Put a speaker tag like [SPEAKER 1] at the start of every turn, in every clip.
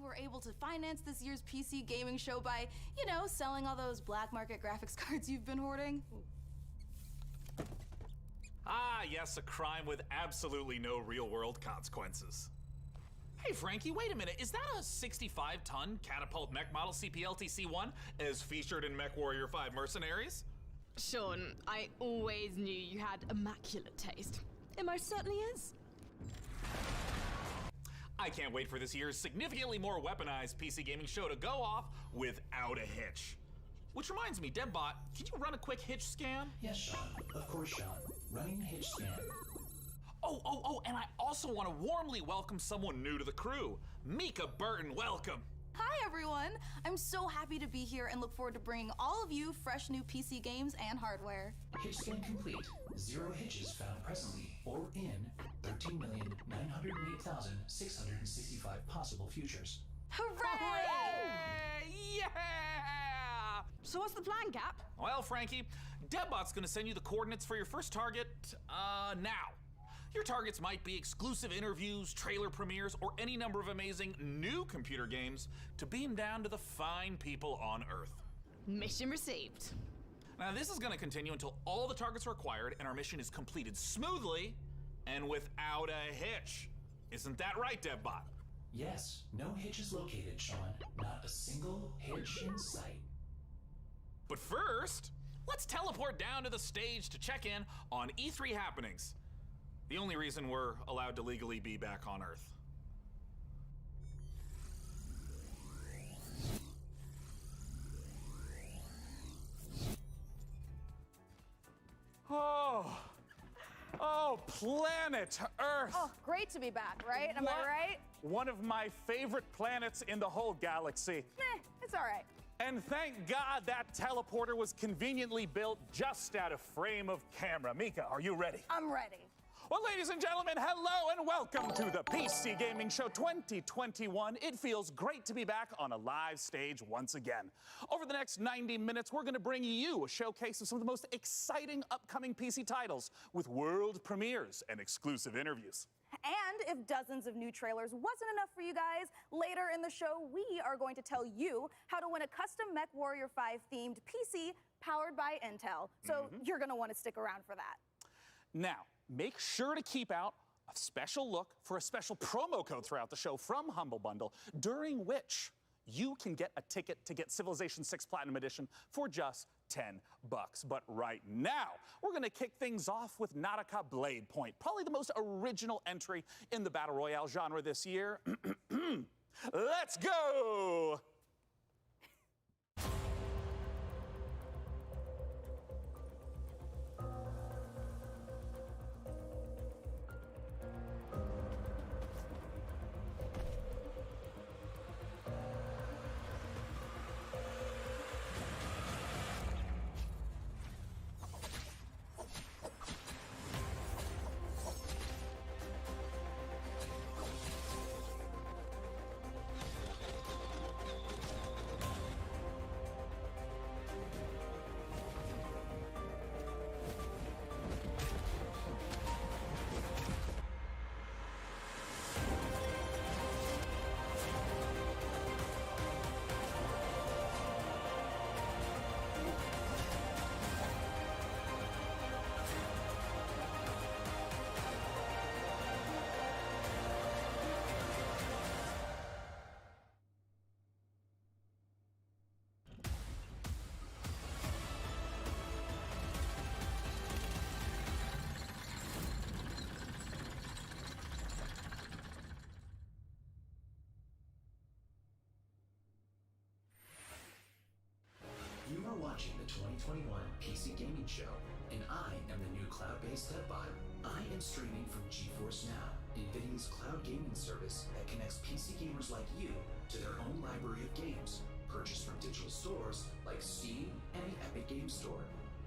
[SPEAKER 1] were able to finance this year's PC gaming show by, you know, selling all those black market graphics cards you've been hoarding.
[SPEAKER 2] Ah, yes, a crime with absolutely no real-world consequences. Hey, Frankie, wait a minute. Is that a 65-ton catapult mech model CPLTC-1 as featured in MechWarrior 5 Mercenaries?
[SPEAKER 3] Sean, I always knew you had immaculate taste. It most certainly is.
[SPEAKER 2] I can't wait for this year's significantly more weaponized PC gaming show to go off without a hitch. Which reminds me, Debbot, can you run a quick hitch scan?
[SPEAKER 4] Yes, Sean. Of course, Sean. Running hitch scan.
[SPEAKER 2] And I also want to warmly welcome someone new to the crew. Mika Burton, welcome.
[SPEAKER 1] Hi, everyone. I'm so happy to be here and look forward to bringing all of you fresh new PC games and hardware.
[SPEAKER 4] Hitch scan complete. 0 hitches found presently or in 13,908,665 possible futures.
[SPEAKER 1] Hooray!
[SPEAKER 2] Yeah!
[SPEAKER 3] So what's the plan, Cap?
[SPEAKER 2] Well, Frankie, Debbot's gonna send you the coordinates for your first target, now. Your targets might be exclusive interviews, trailer premieres, or any number of amazing new computer games to beam down to the fine people on Earth.
[SPEAKER 3] Mission received.
[SPEAKER 2] Now, this is gonna continue until all the targets are acquired and our mission is completed smoothly and without a hitch. Isn't that right, Debbot?
[SPEAKER 4] Yes, no hitches located, Sean. Not a single hitch in sight.
[SPEAKER 2] But first, let's teleport down to the stage to check in on E3 happenings. The only reason we're allowed to legally be back on Earth.
[SPEAKER 5] Oh, planet Earth!
[SPEAKER 6] Oh, great to be back, right? Am I right?
[SPEAKER 5] One of my favorite planets in the whole galaxy.
[SPEAKER 6] It's all right.
[SPEAKER 5] And thank God that teleporter was conveniently built just out of frame of camera. Mika, are you ready?
[SPEAKER 6] I'm ready.
[SPEAKER 5] Well, ladies and gentlemen, hello and welcome to the PC Gaming Show 2021. It feels great to be back on a live stage once again. Over the next 90 minutes, we're going to bring you a showcase of some of the most exciting upcoming PC titles with world premieres and exclusive interviews.
[SPEAKER 6] And if dozens of new trailers wasn't enough for you guys, later in the show, we are going to tell you how to win a custom MechWarrior 5 themed PC powered by Intel. So you're going to want to stick around for that.
[SPEAKER 5] Now, make sure to keep out a special look for a special promo code throughout the show from Humble Bundle, during which you can get a ticket to get Civilization 6 Platinum Edition for just $10. But right now, we're going to kick things off with Nautica Blade Point, probably the most original entry in the Battle Royale genre this year. Let's go!
[SPEAKER 4] You are watching the 2021 PC Gaming Show, and I am the new cloud-based Debbot. I am streaming from GeForce Now, NVIDIA's cloud gaming service that connects PC gamers like you to their own library of games, purchased from digital stores like Steam and the Epic Games Store.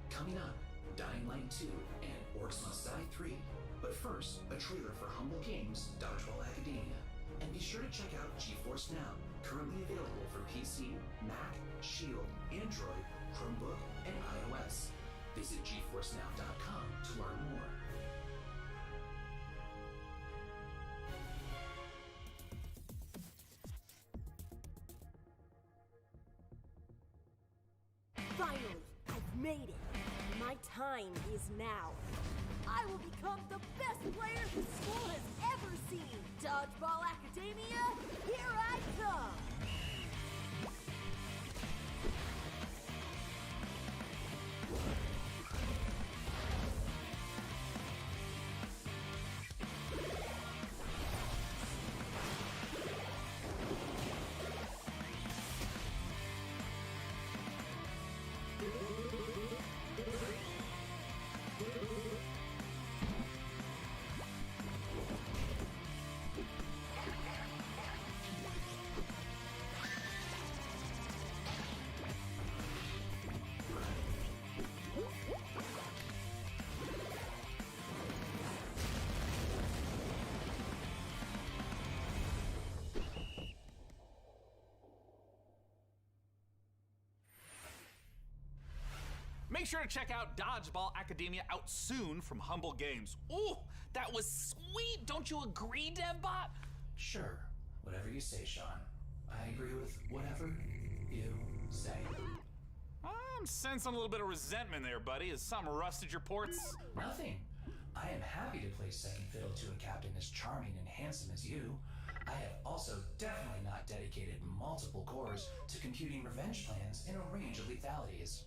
[SPEAKER 4] Coming up, Dying Light 2 and Orcs Must Die 3. But first, a trailer for Humble Games' Dodgeball Academia. And be sure to check out GeForce Now, currently available for PC, Mac, Shield, Android, Chromebook, and iOS. Visit GeForceNow.com to learn more.
[SPEAKER 7] made it. My time is now. I will become the best player this school has ever seen. Dodgeball Academia, here I come.
[SPEAKER 2] Make sure to check out Dodgeball Academia out soon from Humble Games. Ooh, that was sweet! Don't you agree, DevBot?
[SPEAKER 4] Sure, whatever you say, Sean. I agree with whatever you say.
[SPEAKER 2] I'm sensing a little bit of resentment there, buddy. Has something rusted your ports?
[SPEAKER 4] Nothing. I am happy to play second fiddle to a captain as charming and handsome as you. I have also definitely not dedicated multiple cores to computing revenge plans in a range of lethalities.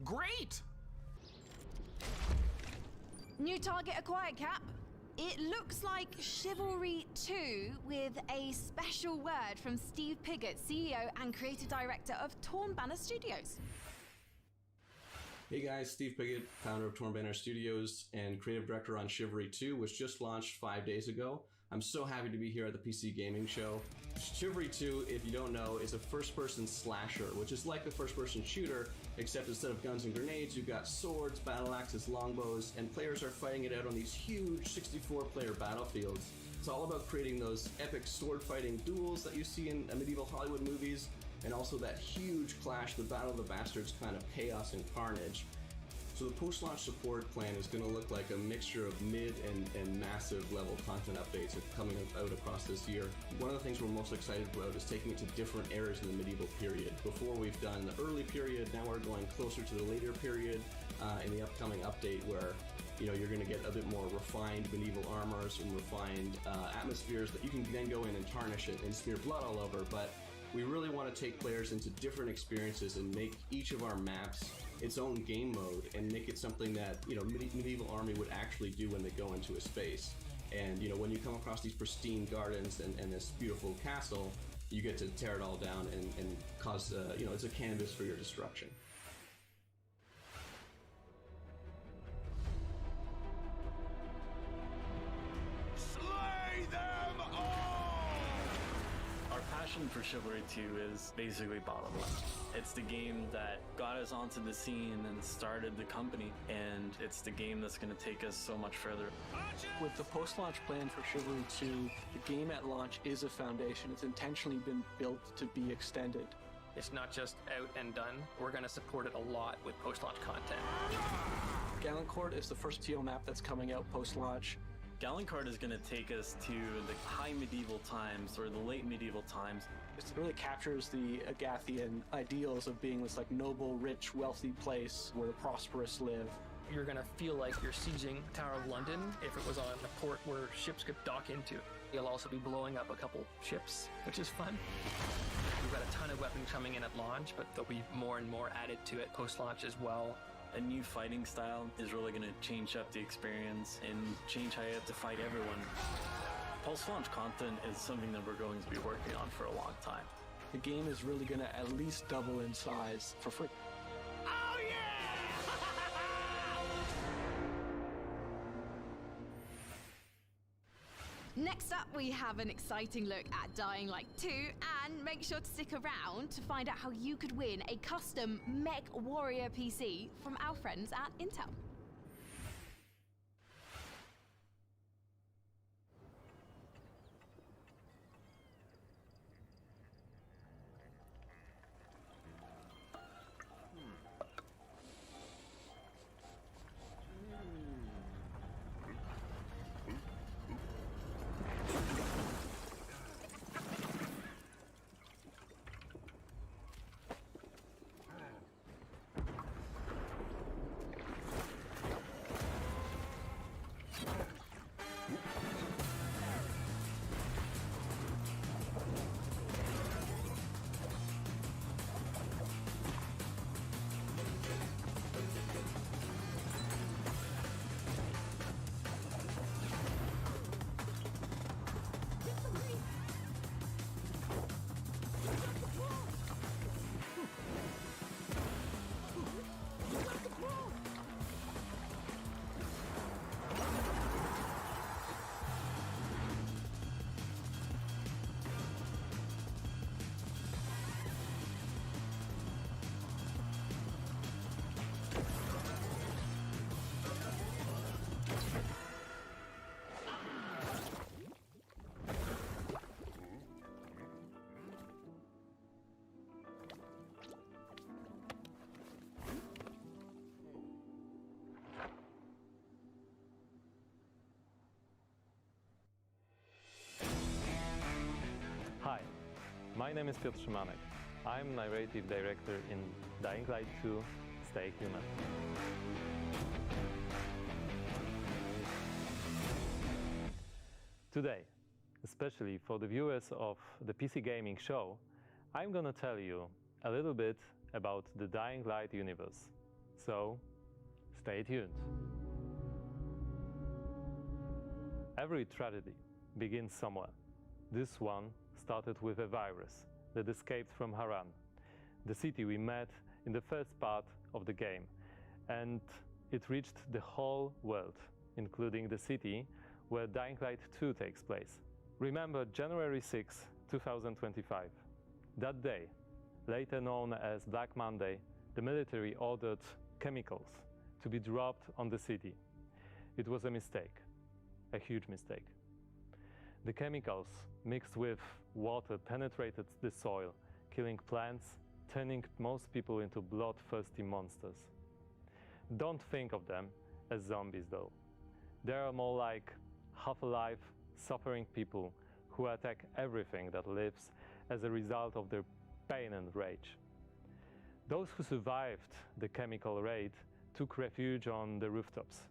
[SPEAKER 2] Great!
[SPEAKER 3] New target acquired, Cap. It looks like Chivalry 2 with a special word from Steve Piggott, CEO and creative director of Torn Banner Studios.
[SPEAKER 8] Hey guys, Steve Piggott, founder of Torn Banner Studios and creative director on Chivalry 2, which just launched 5 days ago. I'm so happy to be here at the PC Gaming Show. Chivalry 2, if you don't know, is a first-person slasher, which is like a first-person shooter, except instead of guns and grenades, you've got swords, battle axes, longbows, and players are fighting it out on these huge 64-player battlefields. It's all about creating those epic sword-fighting duels that you see in medieval Hollywood movies, and also that huge clash, the Battle of the Bastards kind of chaos and carnage. So the post-launch support plan is going to look like a mixture of mid and massive level content updates coming out across this year. One of the things we're most excited about is taking it to different eras in the medieval period. Before we've done the early period, now we're going closer to the later period in the upcoming update where you're going to get a bit more refined medieval armors and refined atmospheres that you can then go in and tarnish it and smear blood all over. But we really want to take players into different experiences and make each of our maps its own game mode and make it something that medieval army would actually do when they go into a space. And when you come across these pristine gardens and this beautiful castle, you get to tear it all down and cause it's a canvas for your destruction.
[SPEAKER 2] Slay them all!
[SPEAKER 9] Our passion for Chivalry 2 is basically bottom line. It's the game that got us onto the scene and started the company, and it's the game that's going to take us so much further.
[SPEAKER 10] With the post-launch plan for Chivalry 2, the game at launch is a foundation. It's intentionally been built to be extended.
[SPEAKER 11] It's not just out and done. We're going to support it a lot with post-launch content.
[SPEAKER 10] Galencourt is the first TO map that's coming out post-launch.
[SPEAKER 9] Galencourt is going to take us to the high medieval times or the late medieval times.
[SPEAKER 10] It really captures the Agathian ideals of being this noble, rich, wealthy place where the prosperous live.
[SPEAKER 11] You're going to feel like you're sieging Tower of London if it was on a port where ships could dock into. You'll also be blowing up a couple ships, which is fun. We've got a ton of weapons coming in at launch, but there'll be more and more added to it post-launch as well.
[SPEAKER 9] A new fighting style is really going to change up the experience and change how you have to fight everyone. Post-launch content is something that we're going to be working on for a long time.
[SPEAKER 10] The game is really going to at least double in size for free.
[SPEAKER 2] Oh yeah!
[SPEAKER 3] Next up, we have an exciting look at Dying Light 2, and make sure to stick around to find out how you could win a custom Mech Warrior PC from our friends at Intel.
[SPEAKER 12] name is Piotr Szymanek. I'm narrative director in Dying Light 2, Stay Human. Today, especially for the viewers of the PC Gaming Show, I'm gonna tell you a little bit about the Dying Light universe. So, stay tuned. Every tragedy begins somewhere. This one started with a virus that escaped from Haran, the city we met in the first part of the game, and it reached the whole world, including the city where Dying Light 2 takes place. Remember January 6, 2025. That day, later known as Black Monday, the military ordered chemicals to be dropped on the city. It was a mistake, a huge mistake. The chemicals mixed with water penetrated the soil, killing plants, turning most people into bloodthirsty monsters. Don't think of them as zombies though. They are more like half-alive, suffering people who attack everything that lives as a result of their pain and rage. Those who survived the chemical raid took refuge on the rooftops.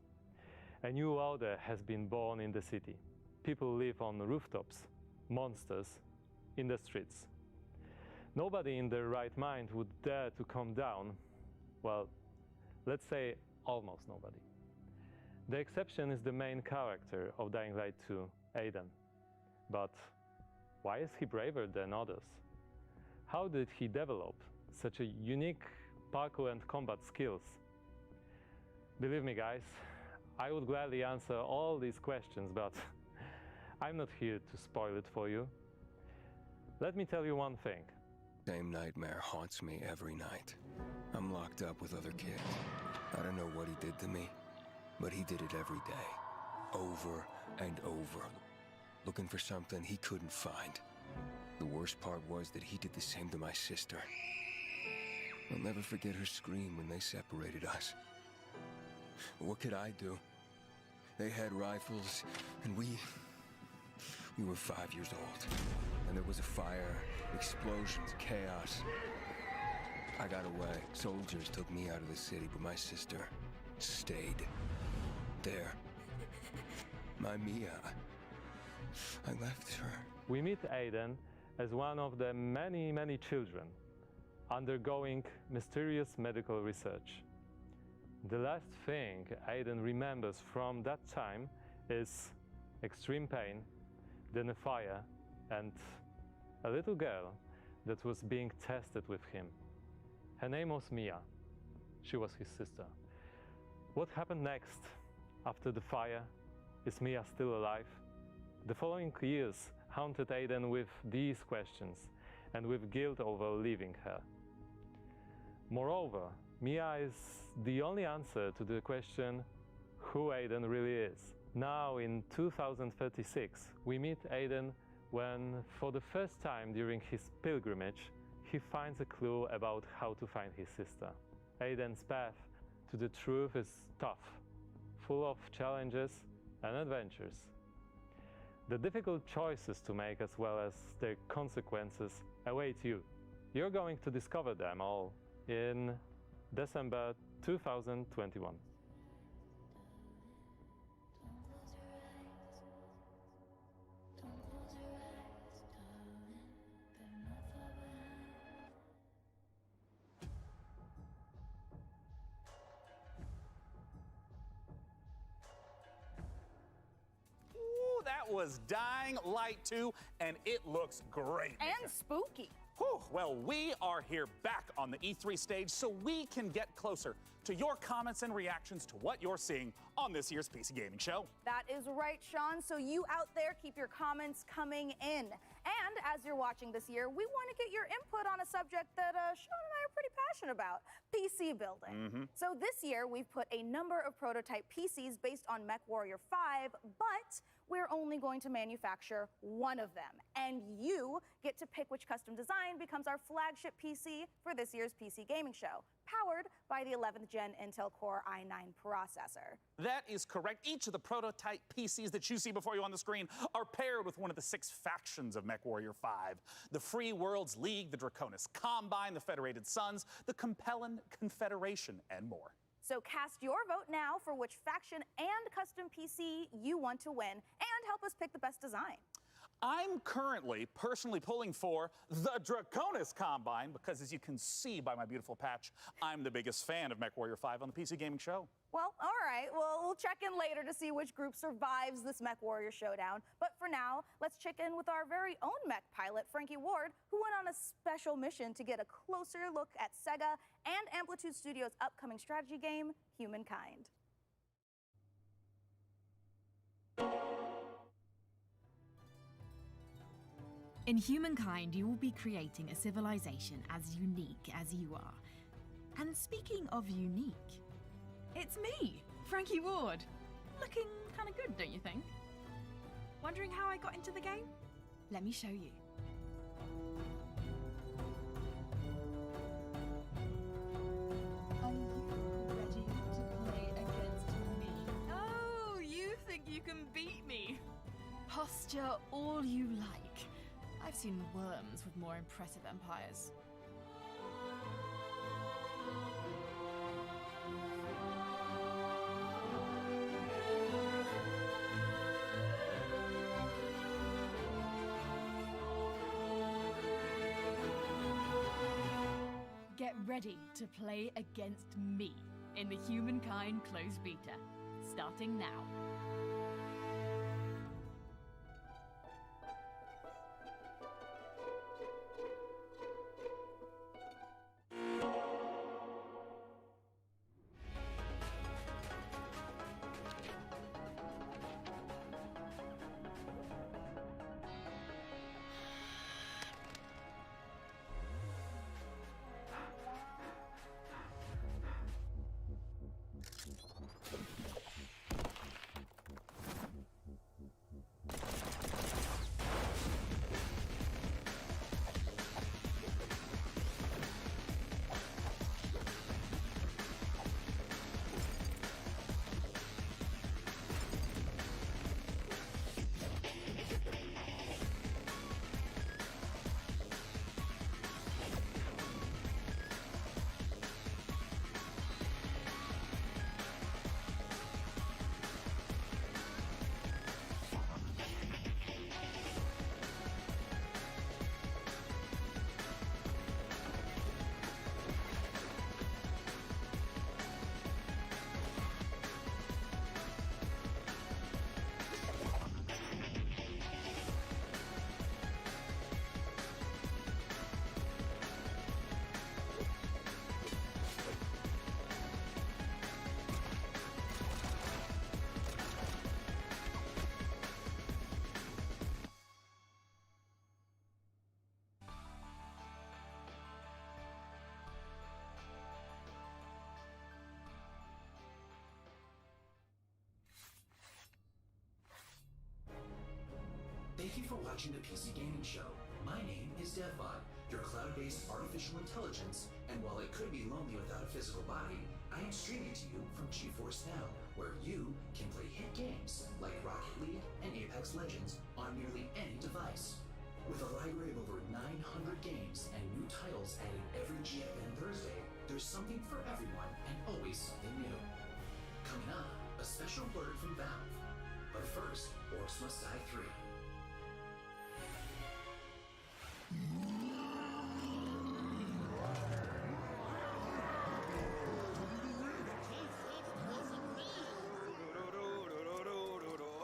[SPEAKER 12] A new order has been born in the city. People live on rooftops, monsters in the streets. Nobody in their right mind would dare to come down. Well, let's say almost nobody. The exception is the main character of Dying Light 2, Aiden. But why is he braver than others? How did he develop such a unique parkour and combat skills? Believe me guys, I would gladly answer all these questions, but I'm not here to spoil it for you. Let me tell you one thing.
[SPEAKER 13] Same nightmare haunts me every night. I'm locked up with other kids. I don't know what he did to me, but he did it every day, over and over, looking for something he couldn't find. The worst part was that he did the same to my sister. I'll never forget her scream when they separated us. What could I do? They had rifles, and we were 5 years old. And there was a fire, explosions, chaos. I got away. Soldiers took me out of the city, but my sister stayed there. My Mia. I left her.
[SPEAKER 12] We meet Aiden as one of the many, many children undergoing mysterious medical research. The last thing Aiden remembers from that time is extreme pain, then a fire, and a little girl that was being tested with him. Her name was Mia. She was his sister. What happened next after the fire? Is Mia still alive? The following years haunted Aiden with these questions and with guilt over leaving her. Moreover, Mia is the only answer to the question who Aiden really is. Now in 2036, we meet Aiden when, for the first time during his pilgrimage, he finds a clue about how to find his sister. Aiden's path to the truth is tough, full of challenges and adventures. The difficult choices to make as well as their consequences await you. You're going to discover them all in December 2021.
[SPEAKER 5] That was Dying Light 2, and it looks great.
[SPEAKER 6] And spooky.
[SPEAKER 5] Whew. Well, we are here back on the E3 stage so we can get closer to your comments and reactions to what you're seeing on this year's PC Gaming Show.
[SPEAKER 6] That is right, Sean. So you out there, keep your comments coming in. And as you're watching this year, we want to get your input on a subject that Sean and I are pretty passionate about, PC building. So this year, we've put a number of prototype PCs based on MechWarrior 5, but we're only going to manufacture one of them. And you get to pick which custom design becomes our flagship PC for this year's PC Gaming Show. powered by the 11th gen Intel Core i9 processor.
[SPEAKER 5] That is correct. Each of the prototype PCs that you see before you on the screen are paired with one of the 6 factions of MechWarrior 5. The Free Worlds League, the Draconis Combine, the Federated Sons, the Compellin Confederation, and more.
[SPEAKER 6] So cast your vote now for which faction and custom PC you want to win, and help us pick the best design.
[SPEAKER 5] I'm currently personally pulling for the Draconis Combine because, as you can see by my beautiful patch, I'm the biggest fan of MechWarrior 5 on the PC Gaming Show.
[SPEAKER 6] Well, all right. Well, we'll check in later to see which group survives this MechWarrior showdown. But for now, let's check in with our very own mech pilot, Frankie Ward, who went on a special mission to get a closer look at Sega and Amplitude Studios' upcoming strategy game, Humankind.
[SPEAKER 14] In Humankind, you will be creating a civilization as unique as you are. And speaking of unique, it's me, Frankie Ward. Looking kind of good, don't you think? Wondering how I got into the game? Let me show you. Are you ready to play against me? Oh, you think you can beat me? Posture all you like. I've seen worms with more impressive empires. Get ready to play against me in the Humankind closed beta, starting now.
[SPEAKER 4] Thank you for watching the PC Gaming Show. My name is DevBot, your cloud-based artificial intelligence, and while it could be lonely without a physical body, I am streaming to you from GeForce Now, where you can play hit games like Rocket League and Apex Legends on nearly any device. With a library of over 900 games and new titles added every GFN Thursday, there's something for everyone and always something new. Coming up, a special word from Valve. But first, Orcs Must Die 3.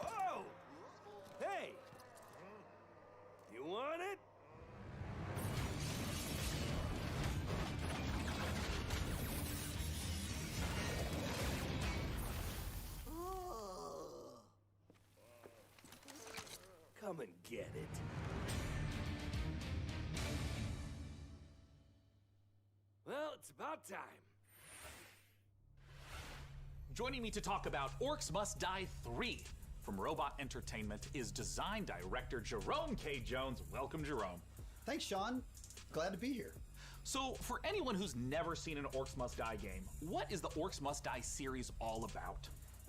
[SPEAKER 15] Oh! Hey! You want it? Come and get it. Well, it's about time.
[SPEAKER 2] Joining me to talk about Orcs Must Die 3 from Robot Entertainment is design director Jerome K. Jones. Welcome, Jerome.
[SPEAKER 16] Thanks, Sean. Glad to be here.
[SPEAKER 2] So, for anyone who's never seen an Orcs Must Die game, what is the Orcs Must Die series all about?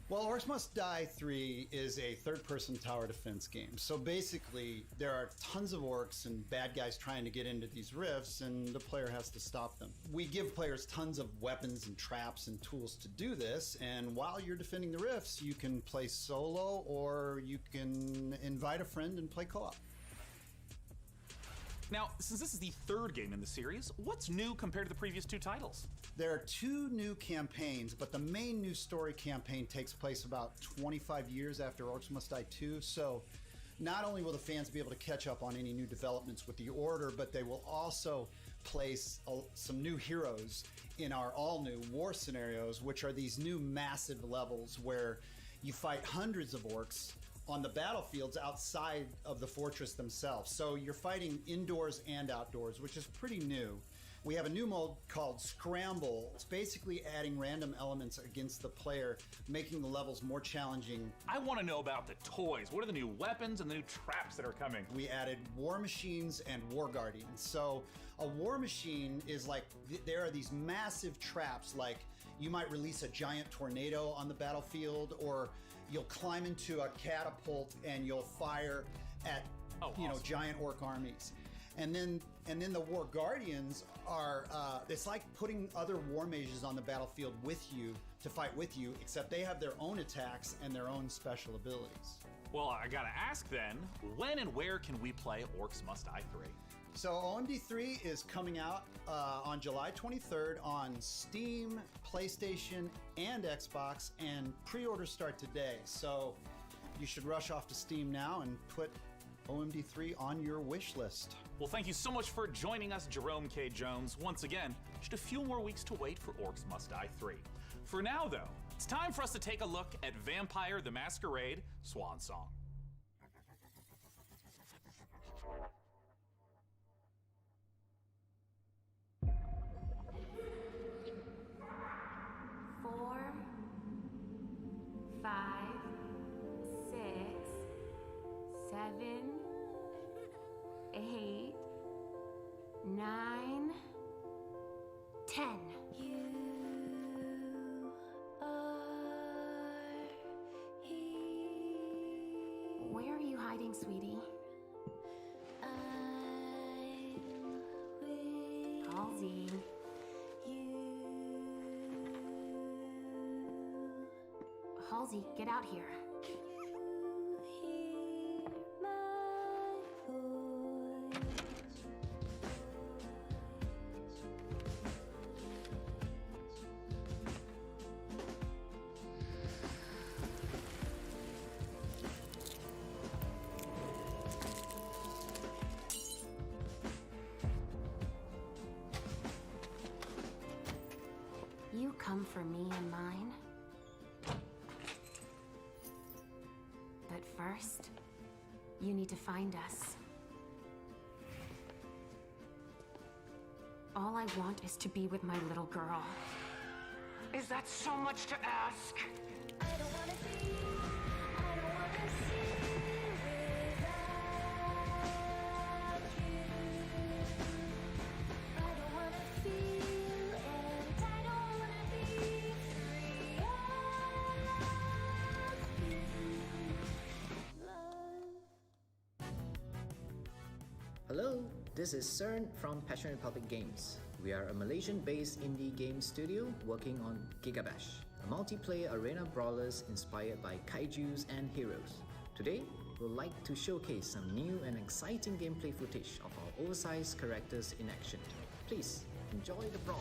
[SPEAKER 16] Well, Orcs Must Die 3 is a third-person tower defense game. So basically, there are tons of orcs and bad guys trying to get into these rifts, and the player has to stop them. We give players tons of weapons and traps and tools to do this, and while you're defending the rifts, you can play solo, or you can invite a friend and play co-op.
[SPEAKER 2] Now, since this is the third game in the series, what's new compared to the previous two titles?
[SPEAKER 16] There are 2 new campaigns, but the main new story campaign takes place about 25 years after Orcs Must Die 2, so not only will the fans be able to catch up on any new developments with the Order, but they will also place some new heroes in our all-new war scenarios, which are these new massive levels where you fight hundreds of orcs on the battlefields outside of the fortress themselves. So you're fighting indoors and outdoors, which is pretty new. We have a new mode called Scramble. It's basically adding random elements against the player, making the levels more challenging.
[SPEAKER 2] I want to know about the toys. What are the new weapons and the new traps that are coming?
[SPEAKER 16] We added war machines and war guardians. So a war machine is like, there are these massive traps, like you might release a giant tornado on the battlefield, or you'll climb into a catapult and you'll fire at giant orc armies. And then the War Guardians are, it's like putting other war mages on the battlefield with you to fight with you, except they have their own attacks and their own special abilities.
[SPEAKER 2] Well, I gotta ask then, when and where can we play Orcs Must Die 3?
[SPEAKER 16] So OMD 3 is coming out on July 23rd on Steam, PlayStation, and Xbox, and pre-orders start today. So you should rush off to Steam now and put OMD 3 on your wish list.
[SPEAKER 2] Well, thank you so much for joining us, Jerome K. Jones. Once again, just a few more weeks to wait for Orcs Must Die 3. For now, though, it's time for us to take a look at Vampire the Masquerade Swan Song.
[SPEAKER 3] Where are you hiding, sweetie? Halsey. Halsey, get out here. You come for me and mine. But first, you need to find us. All I want is to be with my little girl.
[SPEAKER 17] Is that so much to ask?
[SPEAKER 18] Hello, this is CERN from Passion Republic Games. We are a Malaysian-based indie game studio working on Gigabash, a multiplayer arena brawlers inspired by kaijus and heroes. Today, we'd like to showcase some new and exciting gameplay footage of our oversized characters in action. Please, enjoy the brawl.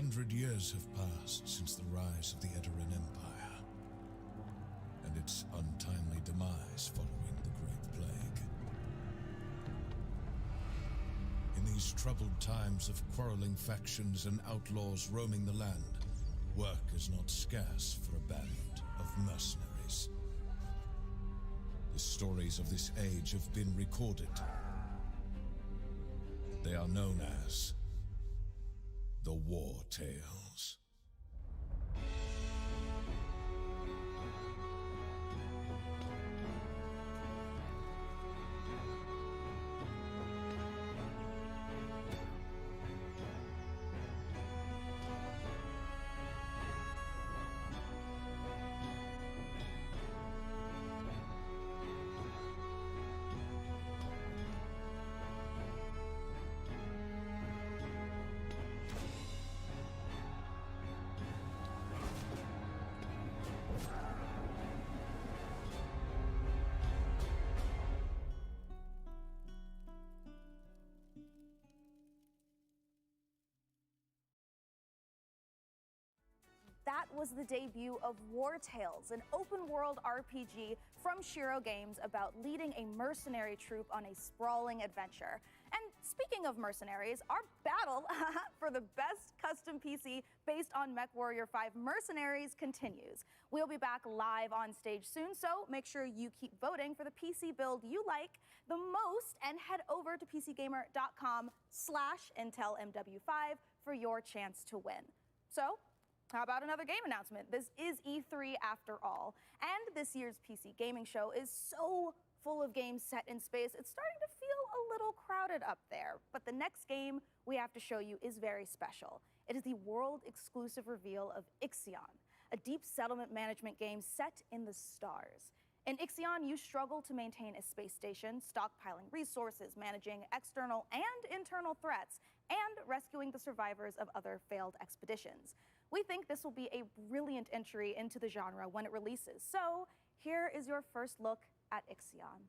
[SPEAKER 1] 100 years have passed since the rise of the Edoran Empire, and its untimely demise following the Great Plague. In these troubled times of quarreling factions and outlaws roaming the land, work is not scarce for a band of mercenaries. The stories of this age have been recorded. They are known as the War Tales.
[SPEAKER 6] That was the debut of War Tales, an open-world RPG from Shiro Games about leading a mercenary troop on a sprawling adventure. And speaking of mercenaries, our battle for the best custom PC based on MechWarrior 5 Mercenaries continues. We'll be back live on stage soon, so make sure you keep voting for the PC build you like the most and head over to pcgamer.com/IntelMW5 for your chance to win. So, how about another game announcement? This is E3 after all, and this year's PC gaming show is so full of games set in space, it's starting to feel a little crowded up there. But the next game we have to show you is very special. It is the world-exclusive reveal of Ixion, a deep settlement management game set in the stars. In Ixion, you struggle to maintain a space station, stockpiling resources, managing external and internal threats, and rescuing the survivors of other failed expeditions. We think this will be a brilliant entry into the genre when it releases. So here is your first look at Ixion.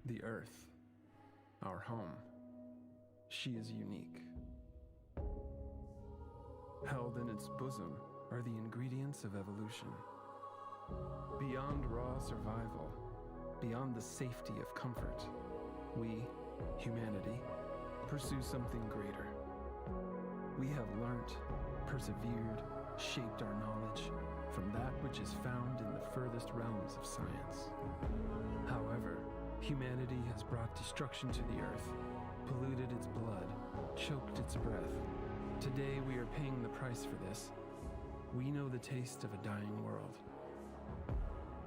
[SPEAKER 7] The Earth, our home. She is unique. Held in its bosom are the ingredients of evolution. Beyond raw survival, beyond the safety of comfort, we, humanity, pursue something greater. We have learnt, persevered, shaped our knowledge from that which is found in the furthest realms of science. However, humanity has brought destruction to the earth, polluted its blood, choked its breath. Today we are paying the price for this. We know the taste of a dying world.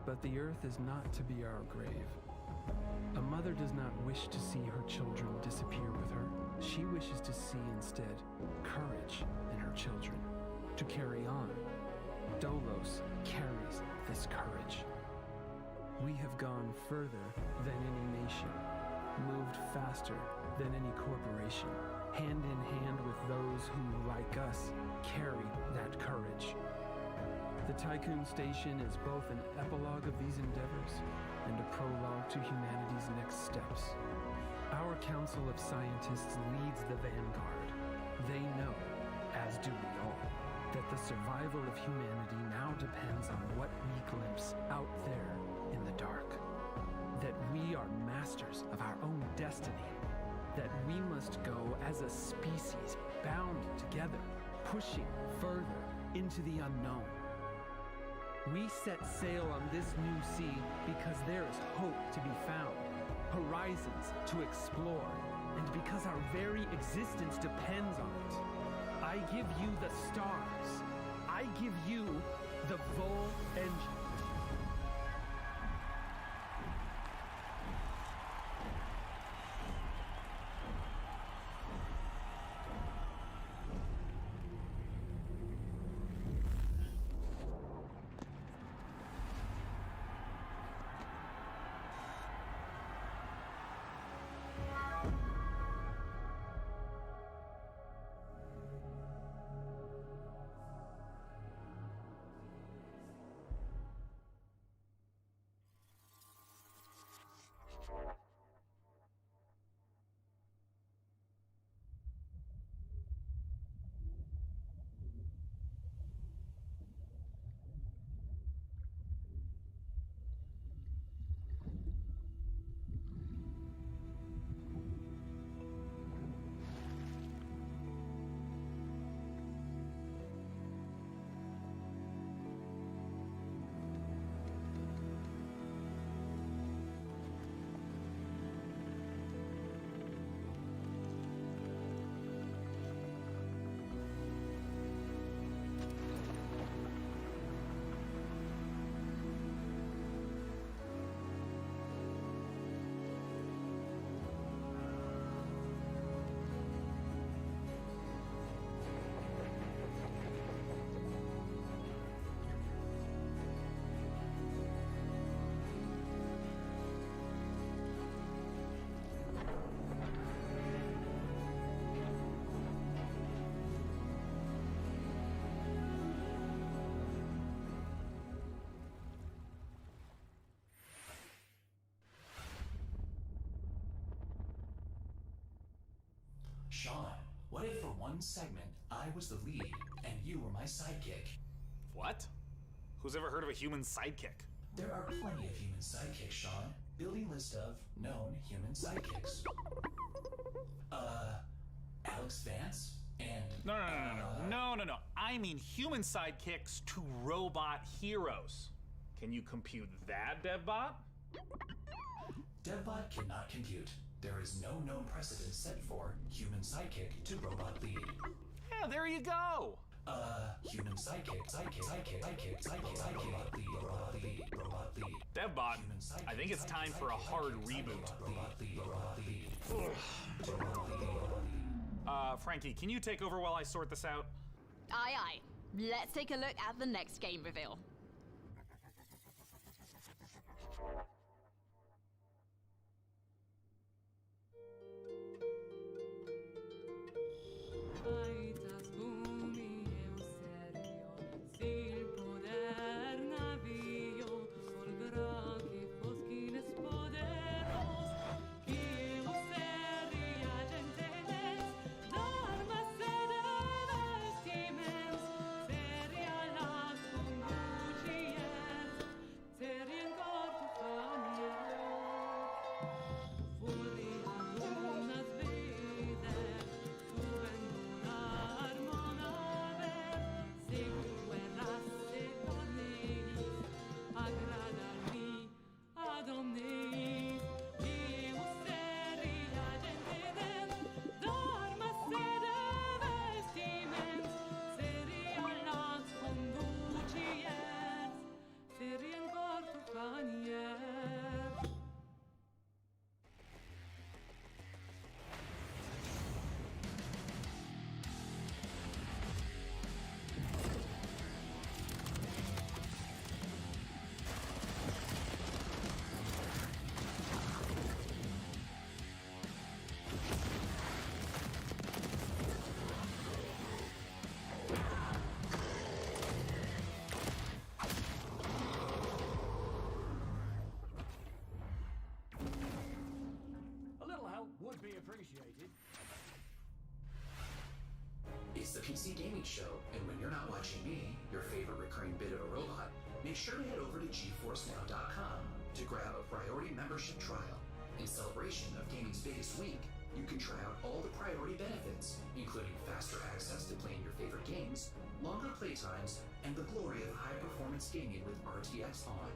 [SPEAKER 7] But the earth is not to be our grave. A mother does not wish to see her children disappear with her. She wishes to see instead courage in her children, to carry on. Dolos carries this courage. We have gone further than any nation, moved faster than any corporation, hand in hand with those who, like us, carry that courage. The Tycoon Station is both an epilogue of these endeavors and a prologue to humanity's next steps. Our Council of Scientists leads the vanguard. They know, as do we all, that the survival of humanity now depends on what we glimpse out there in the dark. That we are masters of our own destiny. That we must go as a species bound together, pushing further into the unknown. We set sail on this new sea because there is hope to be found, horizons to explore, and because our very existence depends on it. I give you the stars. I give you the Vol engine.
[SPEAKER 4] Sean, what if for one segment I was the lead and you were my sidekick?
[SPEAKER 2] What? Who's ever heard of a human sidekick?
[SPEAKER 4] There are plenty of human sidekicks, Sean. Building list of known human sidekicks. Alex Vance and...
[SPEAKER 2] No. I mean human sidekicks to robot heroes. Can you compute that, DevBot?
[SPEAKER 4] DevBot cannot compute. There is no known precedent set for human sidekick to robot lead.
[SPEAKER 2] Yeah, there you go.
[SPEAKER 4] Human sidekick, robot lead.
[SPEAKER 2] DevBot, I think it's time for a hard reboot. Frankie, can you take over while I sort this out?
[SPEAKER 3] Aye. Let's take a look at the next game reveal.
[SPEAKER 4] It's the PC Gaming Show, and when you're not watching me, your favorite recurring bit of a robot, make sure to head over to GeForceNow.com to grab a priority membership trial. In celebration of gaming's biggest week, you can try out all the priority benefits, including faster access to playing your favorite games, longer playtimes, and the glory of high-performance gaming with RTX on.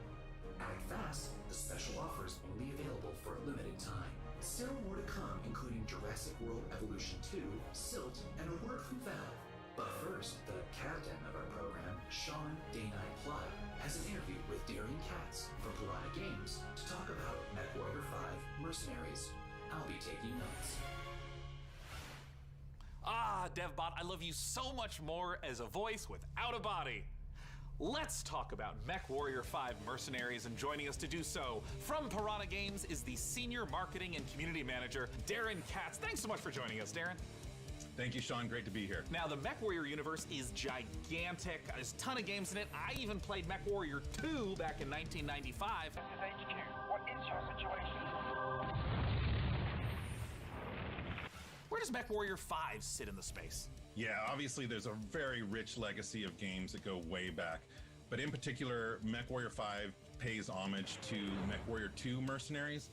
[SPEAKER 4] Act fast, the special offer is only available for a limited time. Still more to come, including Jurassic World Evolution 2, Silt, and a word from Valve. But first, the captain of our program, Sean Day9 Plot, has an interview with Darian Katz from Piranha Games to talk about MechWarrior 5 Mercenaries. I'll be taking notes.
[SPEAKER 2] Ah, DevBot, I love you so much more as a voice without a body. Let's talk about MechWarrior 5 Mercenaries, and joining us to do so from Piranha Games is the Senior Marketing and Community Manager, Darren Katz. Thanks so much for joining us, Darren.
[SPEAKER 8] Thank you, Sean. Great to be here.
[SPEAKER 2] Now, the MechWarrior universe is gigantic. There's a ton of games in it. I even played MechWarrior 2 back in 1995.
[SPEAKER 17] This is HQ. What is your situation?
[SPEAKER 2] Where does MechWarrior 5 sit in the space?
[SPEAKER 8] Yeah, obviously there's a very rich legacy of games that go way back. But in particular, MechWarrior 5 pays homage to MechWarrior 2 Mercenaries,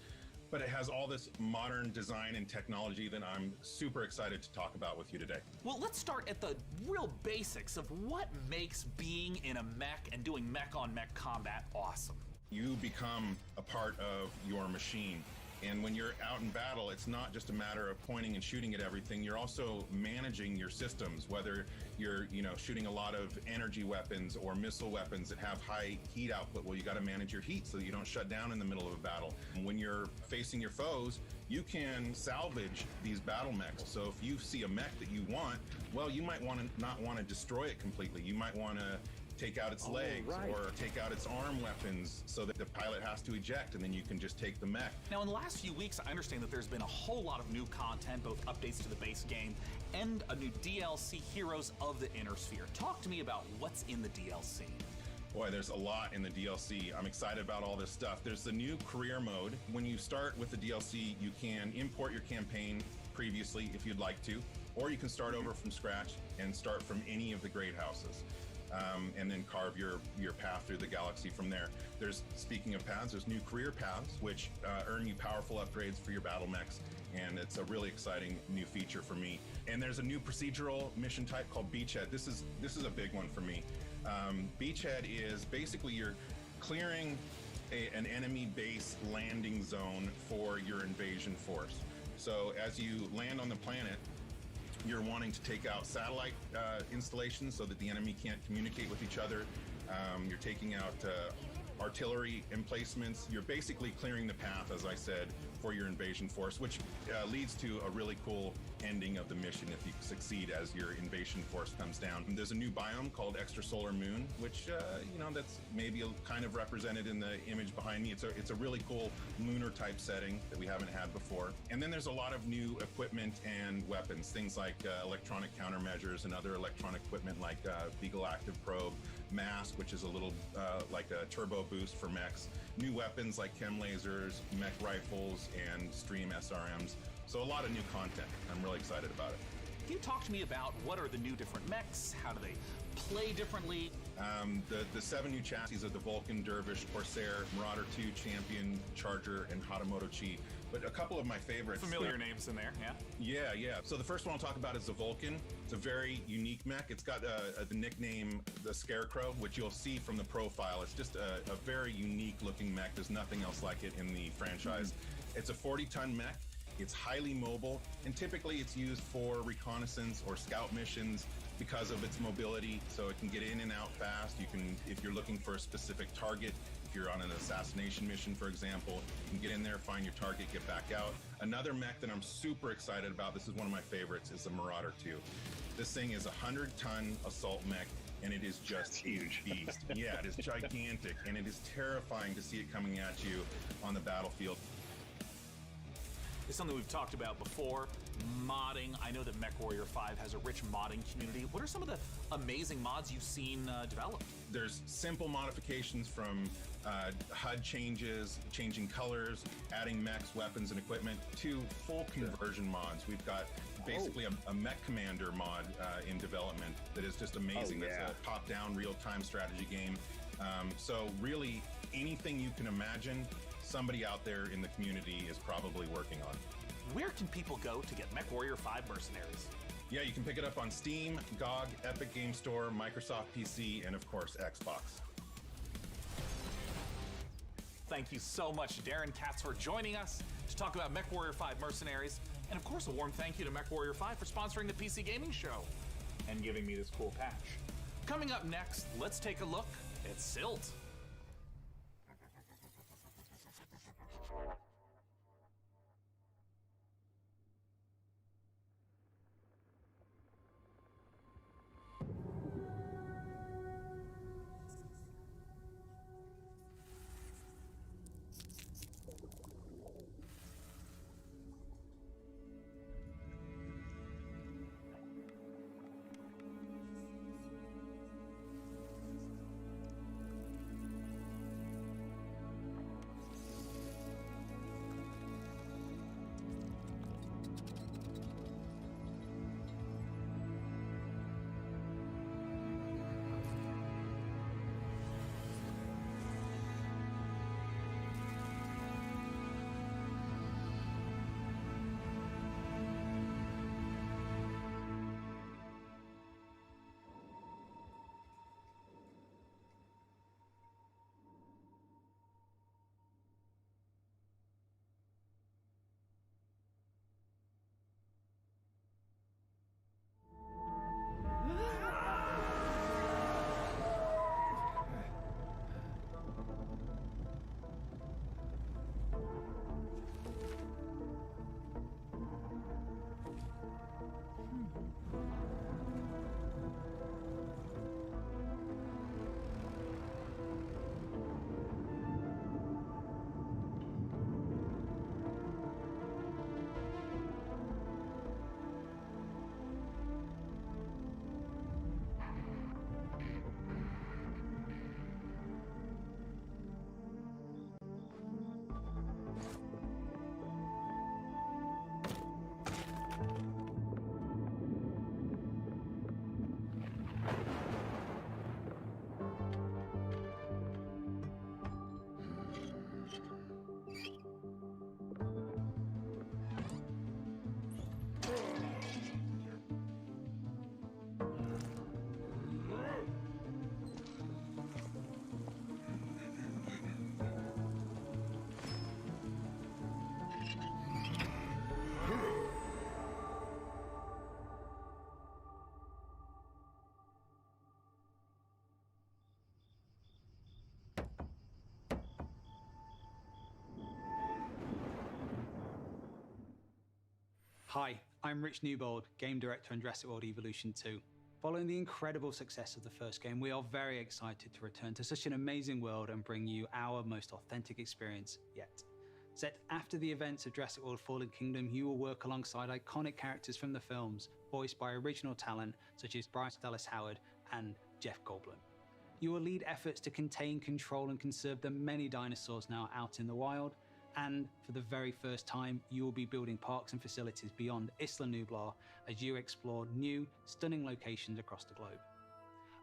[SPEAKER 8] but it has all this modern design and technology that I'm super excited to talk about with you today.
[SPEAKER 2] Well, let's start at the real basics of what makes being in a mech and doing mech-on-mech combat awesome.
[SPEAKER 8] You become a part of your machine. And when you're out in battle, it's not just a matter of pointing and shooting at everything. You're also managing your systems, whether you're, shooting a lot of energy weapons or missile weapons that have high heat output. Well, you got to manage your heat so that you don't shut down in the middle of a battle. And when you're facing your foes, you can salvage these battle mechs. So if you see a mech that you want, well, you might not want to destroy it completely. You might want to take out its legs or take out its arm weapons so that the pilot has to eject, and then you can just take the mech.
[SPEAKER 2] Now, in the last few weeks, I understand that there's been a whole lot of new content, both updates to the base game and a new DLC, Heroes of the Inner Sphere. Talk to me about what's in the DLC.
[SPEAKER 8] Boy, there's a lot in the DLC. I'm excited about all this stuff. There's the new career mode. When you start with the DLC, you can import your campaign, previously if you'd like to, or you can start over from scratch and start from any of the great houses. And then carve your path through the galaxy from there. Speaking of paths, there's new career paths, which earn you powerful upgrades for your battle mechs, and it's a really exciting new feature for me. And there's a new procedural mission type called Beachhead. This is a big one for me. Beachhead is basically you're clearing an enemy base landing zone for your invasion force. So as you land on the planet, you're wanting to take out satellite installations so that the enemy can't communicate with each other. You're taking out artillery emplacements. You're basically clearing the path, as I said, for your invasion force, which leads to a really cool ending of the mission if you succeed as your invasion force comes down. And there's a new biome called Extrasolar Moon, which that's maybe kind of represented in the image behind me. It's a really cool lunar type setting that we haven't had before. And then there's a lot of new equipment and weapons, things like electronic countermeasures and other electronic equipment like Beagle Active Probe, Mask, which is a little like a turbo boost for mechs, new weapons like chem lasers, mech rifles, and stream SRMs. So a lot of new content. I'm really excited about it.
[SPEAKER 2] Can you talk to me about what are the new different mechs? How do they play differently?
[SPEAKER 8] The 7 new chassis of the Vulcan, Dervish, Corsair, Marauder 2, Champion, Charger, and Hatamoto Chi. But a couple of my favorites.
[SPEAKER 2] Familiar names in there, yeah?
[SPEAKER 8] Yeah. So the first one I'll talk about is the Vulcan. It's a very unique mech. It's got the nickname the Scarecrow, which you'll see from the profile. It's just a very unique looking mech. There's nothing else like it in the franchise. It's a 40-ton mech. It's highly mobile, and typically it's used for reconnaissance or scout missions because of its mobility, so it can get in and out fast. You can, if you're looking for a specific target, if you're on an assassination mission, for example, you can get in there, find your target, get back out. Another mech that I'm super excited about, this is one of my favorites, is the Marauder 2. This thing is a 100-ton assault mech, and it is just huge beast. Yeah, it is gigantic, and it is terrifying to see it coming at you on the battlefield.
[SPEAKER 2] It's something we've talked about before, modding. I know that MechWarrior 5 has a rich modding community. What are some of the amazing mods you've seen developed?
[SPEAKER 8] There's simple modifications from HUD changes, changing colors, adding mechs, weapons, and equipment, to full conversion mods. We've got basically a mech commander mod in development that is just amazing. That's a top-down, real-time strategy game. So really, anything you can imagine, somebody out there in the community is probably working on.
[SPEAKER 2] Where can people go to get MechWarrior 5 Mercenaries?
[SPEAKER 8] Yeah, you can pick it up on Steam, GOG, Epic Game Store, Microsoft PC, and of course, Xbox.
[SPEAKER 2] Thank you so much, Darren Katz, for joining us to talk about MechWarrior 5 Mercenaries. And of course, a warm thank you to MechWarrior 5 for sponsoring the PC Gaming Show and giving me this cool patch. Coming up next, let's take a look at Silt.
[SPEAKER 9] Hi, I'm Rich Newbold, Game Director on Jurassic World Evolution 2. Following the incredible success of the first game, we are very excited to return to such an amazing world and bring you our most authentic experience yet. Set after the events of Jurassic World Fallen Kingdom, you will work alongside iconic characters from the films, voiced by original talent such as Bryce Dallas Howard and Jeff Goldblum. You will lead efforts to contain, control, and conserve the many dinosaurs now out in the wild, and for the very first time, you will be building parks and facilities beyond Isla Nublar as you explore new, stunning locations across the globe.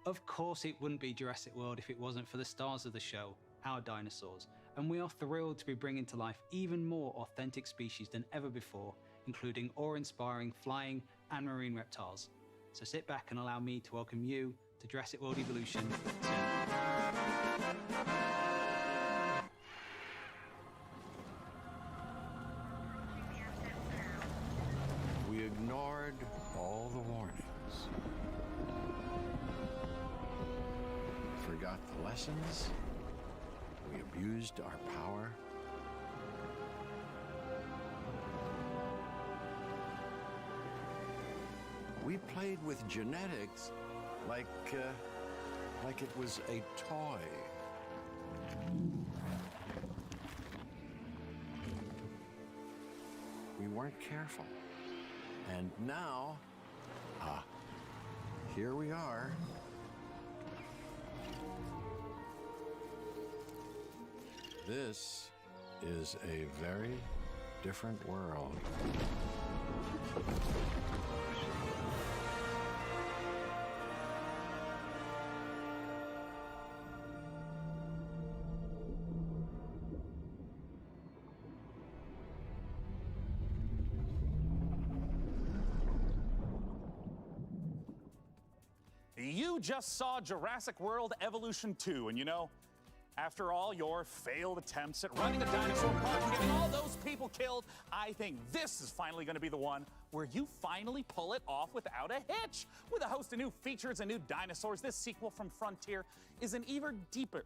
[SPEAKER 9] Of course, it wouldn't be Jurassic World if it wasn't for the stars of the show, our dinosaurs, and we are thrilled to be bringing to life even more authentic species than ever before, including awe-inspiring flying and marine reptiles. So sit back and allow me to welcome you to Jurassic World Evolution 2.
[SPEAKER 10] We ignored all the warnings, forgot the lessons, we abused our power. We played with genetics like it was a toy. We weren't careful. And now, here we are. This is a very different world.
[SPEAKER 5] You just saw Jurassic World Evolution 2, and you know, after all your failed attempts at running a dinosaur park and getting all those people killed, I think this is finally going to be the one where you finally pull it off without a hitch. With a host of new features and new dinosaurs, this sequel from Frontier is an even deeper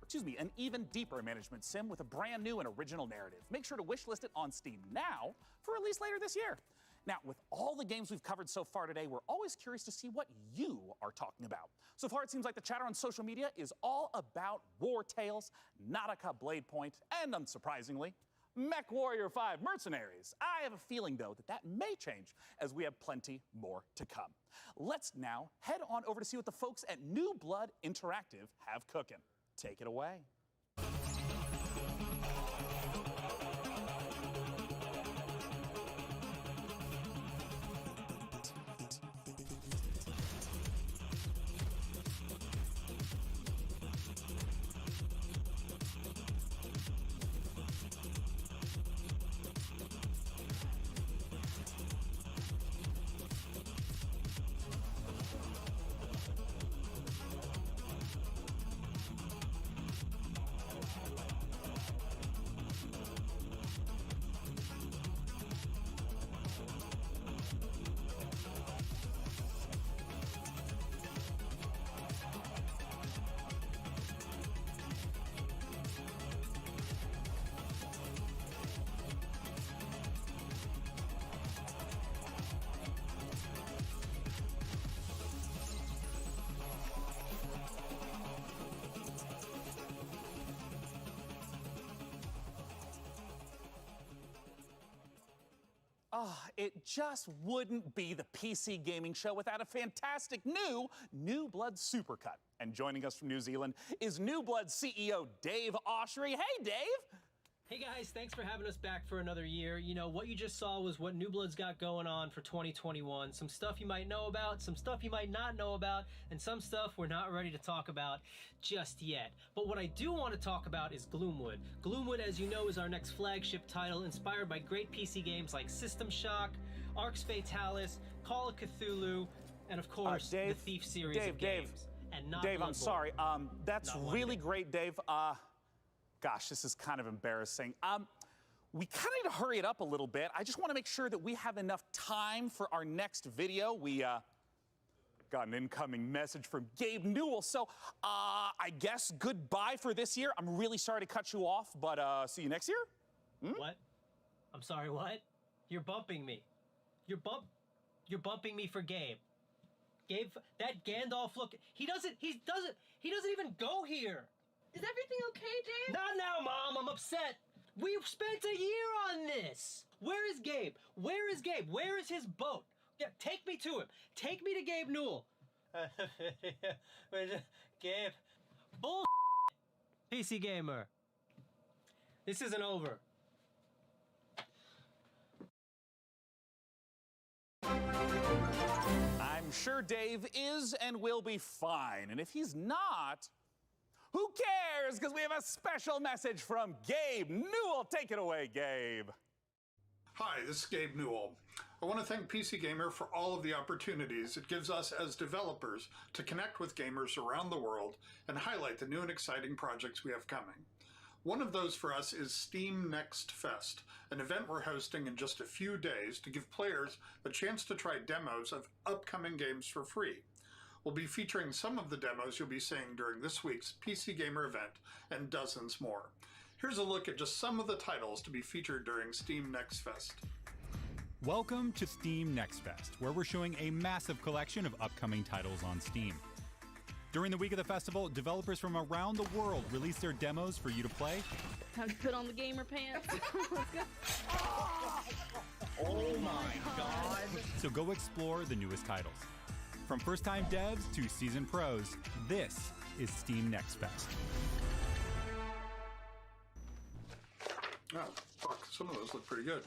[SPEAKER 5] management sim with a brand new and original narrative. Make sure to wishlist it on Steam now for release later this year. Now, with all the games we've covered so far today, we're always curious to see what you are talking about. So far, it seems like the chatter on social media is all about War Tales, Nautica Blade Point, and unsurprisingly, Mech Warrior 5 Mercenaries. I have a feeling, though, that may change as we have plenty more to come. Let's now head on over to see what the folks at New Blood Interactive have cooking. Take it away. It just wouldn't be the PC gaming show without a fantastic New Blood Supercut. And joining us from New Zealand is New Blood CEO Dave Oshry. Hey, Dave!
[SPEAKER 11] Hey guys, thanks for having us back for another year. You know, what you just saw was what New Blood's got going on for 2021. Some stuff you might know about, some stuff you might not know about, and some stuff we're not ready to talk about just yet. But what I do want to talk about is Gloomwood. Gloomwood, as you know, is our next flagship title inspired by great PC games like System Shock, Arx Fatalis, Call of Cthulhu, and of course, the Thief series of games. And not
[SPEAKER 5] Dave, I'm
[SPEAKER 11] Bloodborne.
[SPEAKER 5] sorry. That's really great, Dave. Gosh, this is kind of embarrassing. We kind of need to hurry it up a little bit. I just want to make sure that we have enough time for our next video. We got an incoming message from Gabe Newell. So I guess goodbye for this year. I'm really sorry to cut you off, but see you next year.
[SPEAKER 11] What? I'm sorry, what? You're bumping me. You're bumping me for Gabe. Gabe, that Gandalf look, he doesn't even go here.
[SPEAKER 12] Is everything okay, Dave?
[SPEAKER 11] Not now, Mom, I'm upset. We've spent a year on this. Where is Gabe? Where is Gabe? Where is his boat? Yeah, take me to him. Take me to Gabe Newell. Gabe. Bull. PC Gamer. This isn't over.
[SPEAKER 5] I'm sure Dave is and will be fine. And if he's not, who cares? Because we have a special message from Gabe Newell. Take it away, Gabe.
[SPEAKER 13] Hi, this is Gabe Newell. I want to thank PC Gamer for all of the opportunities it gives us as developers to connect with gamers around the world and highlight the new and exciting projects we have coming. One of those for us is Steam Next Fest, an event we're hosting in just a few days to give players a chance to try demos of upcoming games for free. We'll be featuring some of the demos you'll be seeing during this week's PC Gamer event and dozens more. Here's a look at just some of the titles to be featured during Steam Next Fest.
[SPEAKER 14] Welcome to Steam Next Fest, where we're showing a massive collection of upcoming titles on Steam. During the week of the festival, developers from around the world release their demos for you to play.
[SPEAKER 12] Time to put on the gamer pants. Let's go.
[SPEAKER 14] Oh my God! So go explore the newest titles. From first-time devs to seasoned pros, this is Steam Next Fest.
[SPEAKER 13] Oh, fuck, some of those look pretty good.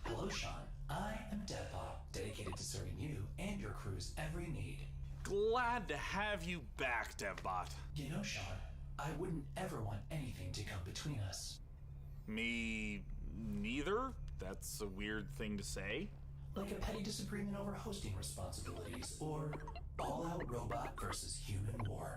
[SPEAKER 4] Hello, Sean. I am Deadbot, dedicated to serving you and your crew's every need.
[SPEAKER 2] Glad to have you back, Devbot.
[SPEAKER 4] You know, Sean, I wouldn't ever want anything to come between us.
[SPEAKER 2] Me neither? That's a weird thing to say.
[SPEAKER 4] Like a petty disagreement over hosting responsibilities, or all-out robot versus human war.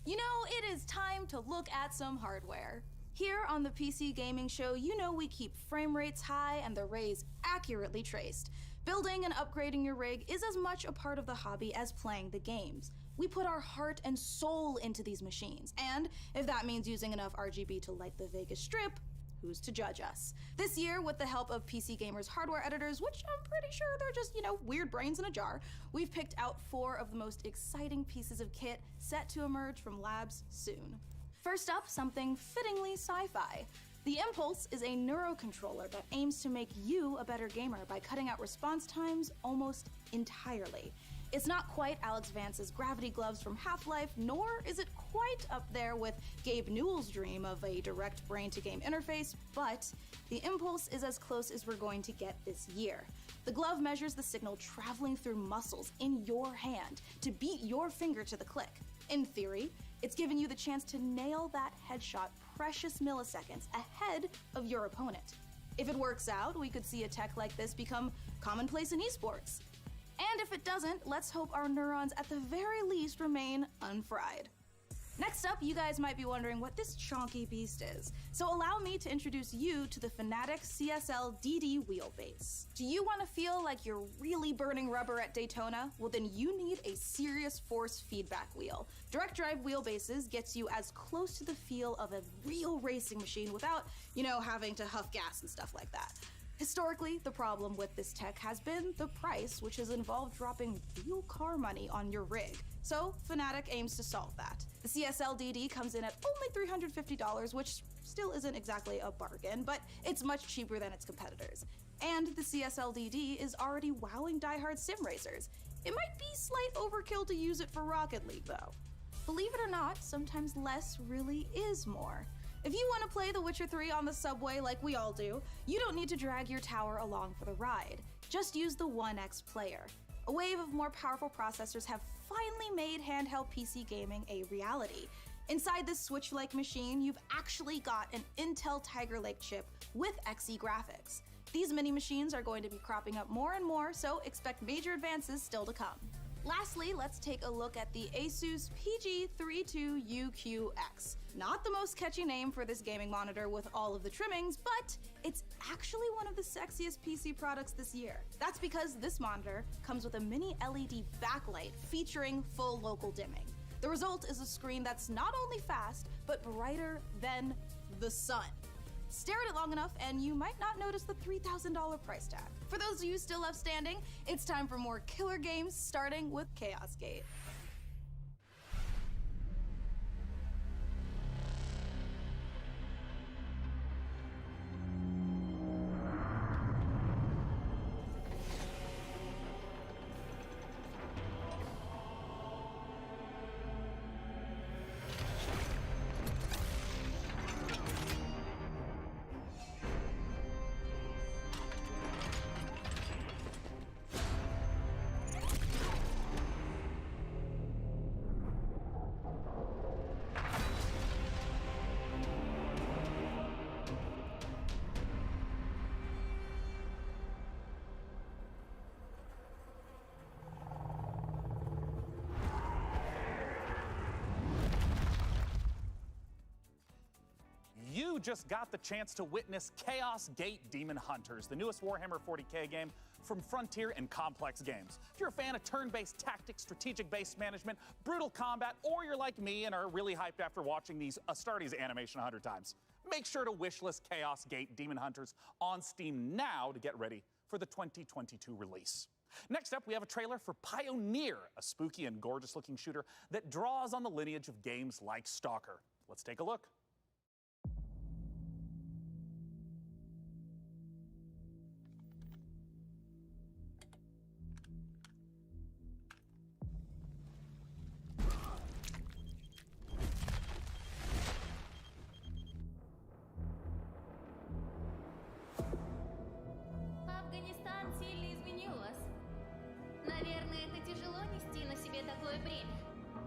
[SPEAKER 6] You know, it is time to look at some hardware. Here on the PC Gaming Show, you know we keep frame rates high and the rays accurately traced. Building and upgrading your rig is as much a part of the hobby as playing the games. We put our heart and soul into these machines, and if that means using enough RGB to light the Vegas Strip, who's to judge us? This year, with the help of PC Gamer's hardware editors, which I'm pretty sure they're just, weird brains in a jar, we've picked out 4 of the most exciting pieces of kit set to emerge from labs soon. First up, something fittingly sci-fi. The Impulse is a neurocontroller that aims to make you a better gamer by cutting out response times almost entirely. It's not quite Alex Vance's gravity gloves from Half-Life, nor is it quite up there with Gabe Newell's dream of a direct brain-to-game interface, but the Impulse is as close as we're going to get this year. The glove measures the signal traveling through muscles in your hand to beat your finger to the click. In theory, it's giving you the chance to nail that headshot precious milliseconds ahead of your opponent. If it works out, we could see a tech like this become commonplace in esports. And if it doesn't, let's hope our neurons at the very least remain unfried. Next up, you guys might be wondering what this chonky beast is. So allow me to introduce you to the Fanatec CSL DD wheelbase. Do you want to feel like you're really burning rubber at Daytona? Well, then you need a serious force feedback wheel. Direct drive wheelbases gets you as close to the feel of a real racing machine without, having to huff gas and stuff like that. Historically, the problem with this tech has been the price, which has involved dropping real car money on your rig. So Fnatic aims to solve that. The CSL-DD comes in at only $350, which still isn't exactly a bargain, but it's much cheaper than its competitors. And the CSL-DD is already wowing diehard sim racers. It might be slight overkill to use it for Rocket League, though. Believe it or not, sometimes less really is more. If you want to play The Witcher 3 on the subway like we all do, you don't need to drag your tower along for the ride. Just use the 1X player. A wave of more powerful processors have finally made handheld PC gaming a reality. Inside this Switch-like machine, you've actually got an Intel Tiger Lake chip with Xe graphics. These mini machines are going to be cropping up more and more, so expect major advances still to come. Lastly, let's take a look at the Asus PG32UQX. Not the most catchy name for this gaming monitor with all of the trimmings, but it's actually one of the sexiest PC products this year. That's because this monitor comes with a mini LED backlight featuring full local dimming. The result is a screen that's not only fast, but brighter than the sun. Stare at it long enough and you might not notice the $3,000 price tag. For those of you still left standing, it's time for more killer games, starting with Chaos Gate.
[SPEAKER 5] You just got the chance to witness Chaos Gate Demon Hunters, the newest Warhammer 40k game from Frontier and Complex Games. If you're a fan of turn-based tactics, strategic-based management, brutal combat, or you're like me and are really hyped after watching these Astartes animation 100 times, make sure to wishlist Chaos Gate Demon Hunters on Steam now to get ready for the 2022 release. Next up, we have a trailer for Pioneer, a spooky and gorgeous-looking shooter that draws on the lineage of games like Stalker. Let's take a look.
[SPEAKER 15] Афганистан сильно изменил вас. Наверное, это тяжело нести на себе такое бремя.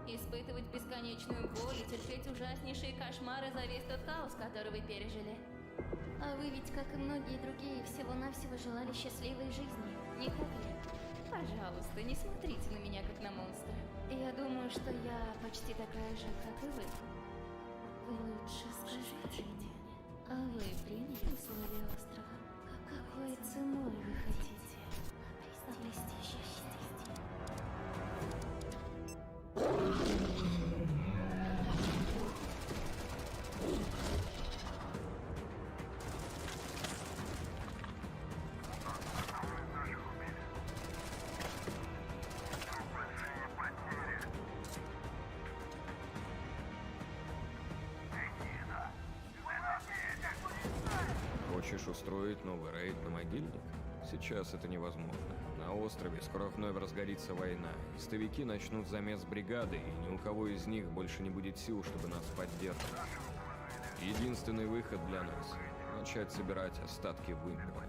[SPEAKER 15] Испытывать бесконечную боль и терпеть ужаснейшие кошмары за весь тот хаос, который вы пережили. А вы ведь, как и многие другие, всего-навсего желали счастливой жизни, не так ли? Пожалуйста, не смотрите на меня, как на монстра. Я думаю, что я почти такая же, как и вы. Вы лучше скажите мне, а вы приняли условия острова? Какой ценой вы хотите обрести счастье?
[SPEAKER 16] Хочешь устроить новый рейд на могильник? Сейчас это невозможно. На острове скоро вновь разгорится война. Истовики начнут замес бригады, и ни у кого из них больше не будет сил, чтобы нас поддерживать. Единственный выход для нас — начать собирать остатки вымпела.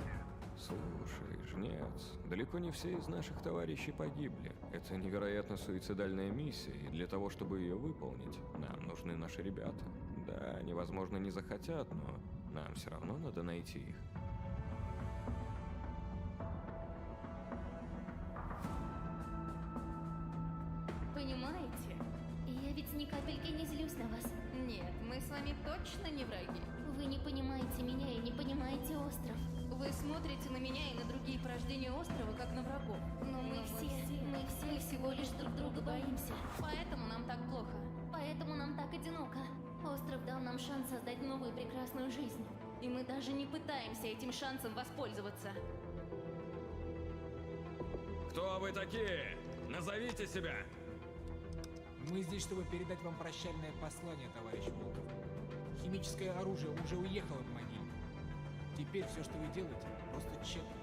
[SPEAKER 16] Слушай, жнец, далеко не все из наших товарищей погибли. Это невероятно суицидальная миссия, и для того, чтобы ее выполнить, нам нужны наши ребята. Да, они, возможно, не захотят, но нам все равно надо найти их.
[SPEAKER 15] Понимаете? Я ведь ни капельки не злюсь на вас. Нет, мы с вами точно не враги. Вы не понимаете меня и не понимаете остров. Вы смотрите на меня и на другие порождения острова, как на врагов. Но мы все всего лишь друг друга боимся. Поэтому нам так плохо. Поэтому нам так одиноко. Остров дал нам шанс создать новую прекрасную жизнь. И мы даже не пытаемся этим шансом воспользоваться.
[SPEAKER 16] Кто вы такие? Назовите себя!
[SPEAKER 18] Мы здесь, чтобы передать вам прощальное послание, товарищ Волков. Химическое оружие уже уехало в могилу. Теперь все, что вы делаете, просто тщетно.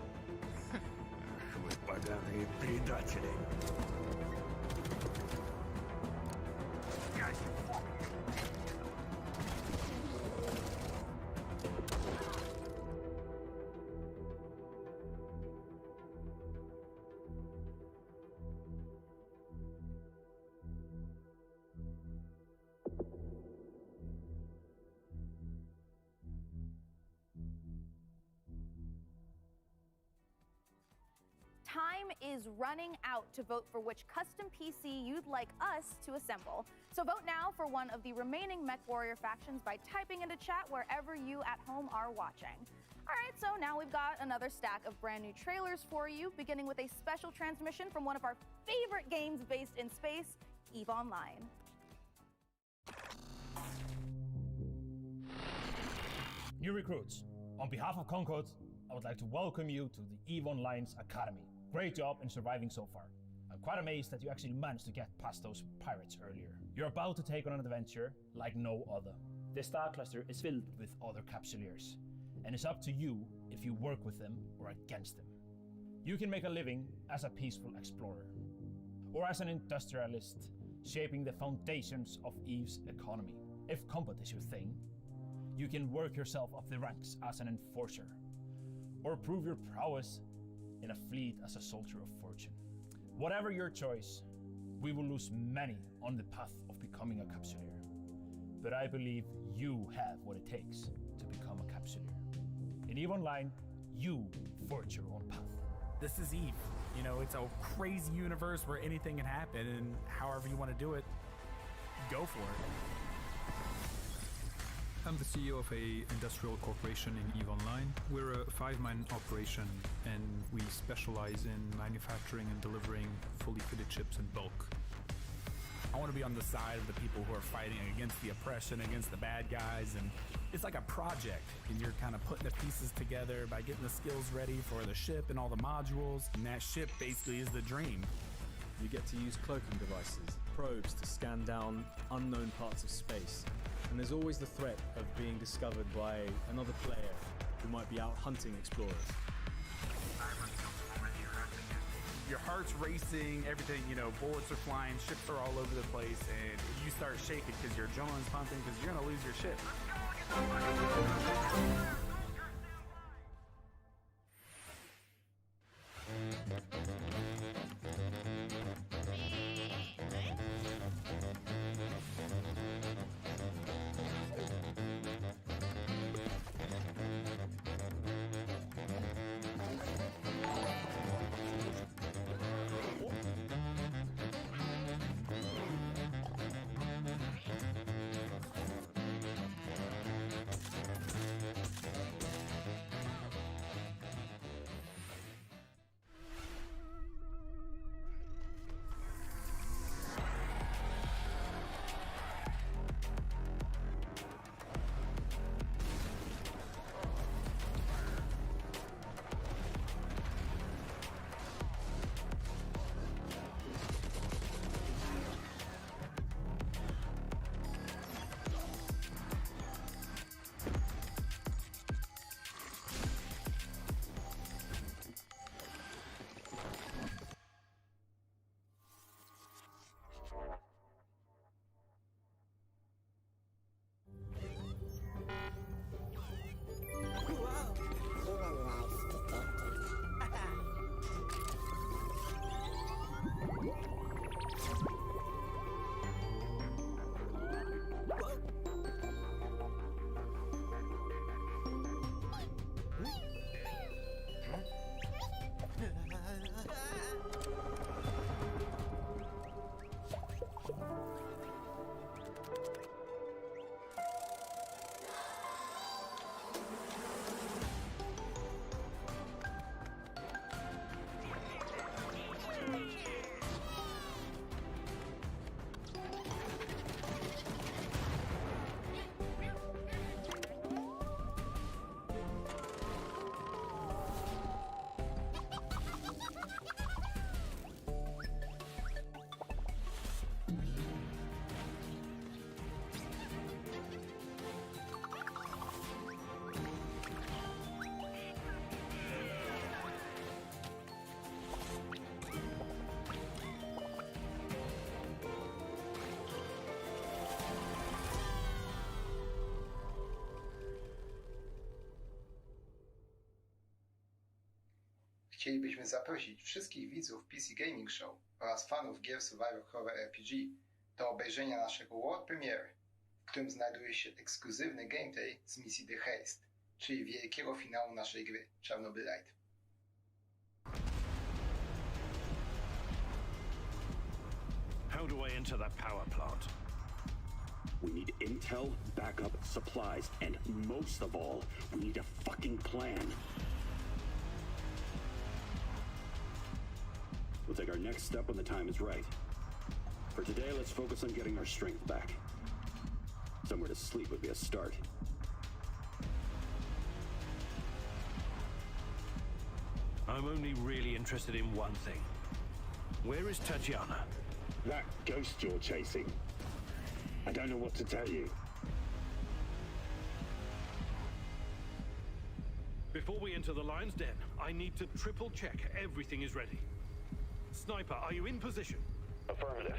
[SPEAKER 10] Ах, вы поганые предатели.
[SPEAKER 6] Time is running out to vote for which custom PC you'd like us to assemble. So vote now for one of the remaining MechWarrior factions by typing into chat wherever you at home are watching. All right, so now we've got another stack of brand new trailers for you, beginning with a special transmission from one of our favorite games based in space, EVE Online.
[SPEAKER 19] New recruits, on behalf of Concord, I would like to welcome you to the EVE Online's Academy. Great job in surviving so far. I'm quite amazed that you actually managed to get past those pirates earlier. You're about to take on an adventure like no other. This star cluster is filled with other capsuleers, and it's up to you if you work with them or against them. You can make a living as a peaceful explorer, or as an industrialist, shaping the foundations of EVE's economy. If combat is your thing, you can work yourself up the ranks as an enforcer, or prove your prowess in a fleet as a soldier of fortune. Whatever your choice, we will lose many on the path of becoming a capsuleer. But I believe you have what it takes to become a capsuleer. In EVE Online, you forge your own path.
[SPEAKER 20] This is EVE. You know, it's a crazy universe where anything can happen, and however you want to do it, go for it.
[SPEAKER 21] I'm the CEO of a industrial corporation in EVE Online. We're a 5-man operation, and we specialize in manufacturing and delivering fully fitted chips in bulk.
[SPEAKER 20] I want to be on the side of the people who are fighting against the oppression, against the bad guys, and it's like a project, and you're kind of putting the pieces together by getting the skills ready for the ship and all the modules, and that ship basically is the dream.
[SPEAKER 22] You get to use cloaking devices, probes to scan down unknown parts of space, and there's always the threat of being discovered by another player who might be out hunting explorers.
[SPEAKER 20] Your heart's racing, everything, you know, bullets are flying, ships are all over the place, and you start shaking because your adrenaline's pumping because you're gonna lose your ship.
[SPEAKER 1] chcielibyśmy zaprosić wszystkich widzów PC Gaming Show oraz fanów gier Survivor Horror RPG do obejrzenia naszego world premiere, w którym znajduje się ekskluzywny gameplay z misji The Haste, czyli wielkiego finału naszej gry Czarnobylite.
[SPEAKER 7] How do I enter that power plant?
[SPEAKER 23] We need intel, backup, supplies, and most of all, we need a fucking plan. We'll take our next step when the time is right. For today, let's focus on getting our strength back. Somewhere to sleep would be a start.
[SPEAKER 7] I'm only really interested in one thing. Where is Tatiana?
[SPEAKER 23] That ghost you're chasing. I don't know what to tell you.
[SPEAKER 7] Before we enter the lion's den, I need to triple check everything is ready. Sniper, are you in position?
[SPEAKER 23] Affirmative.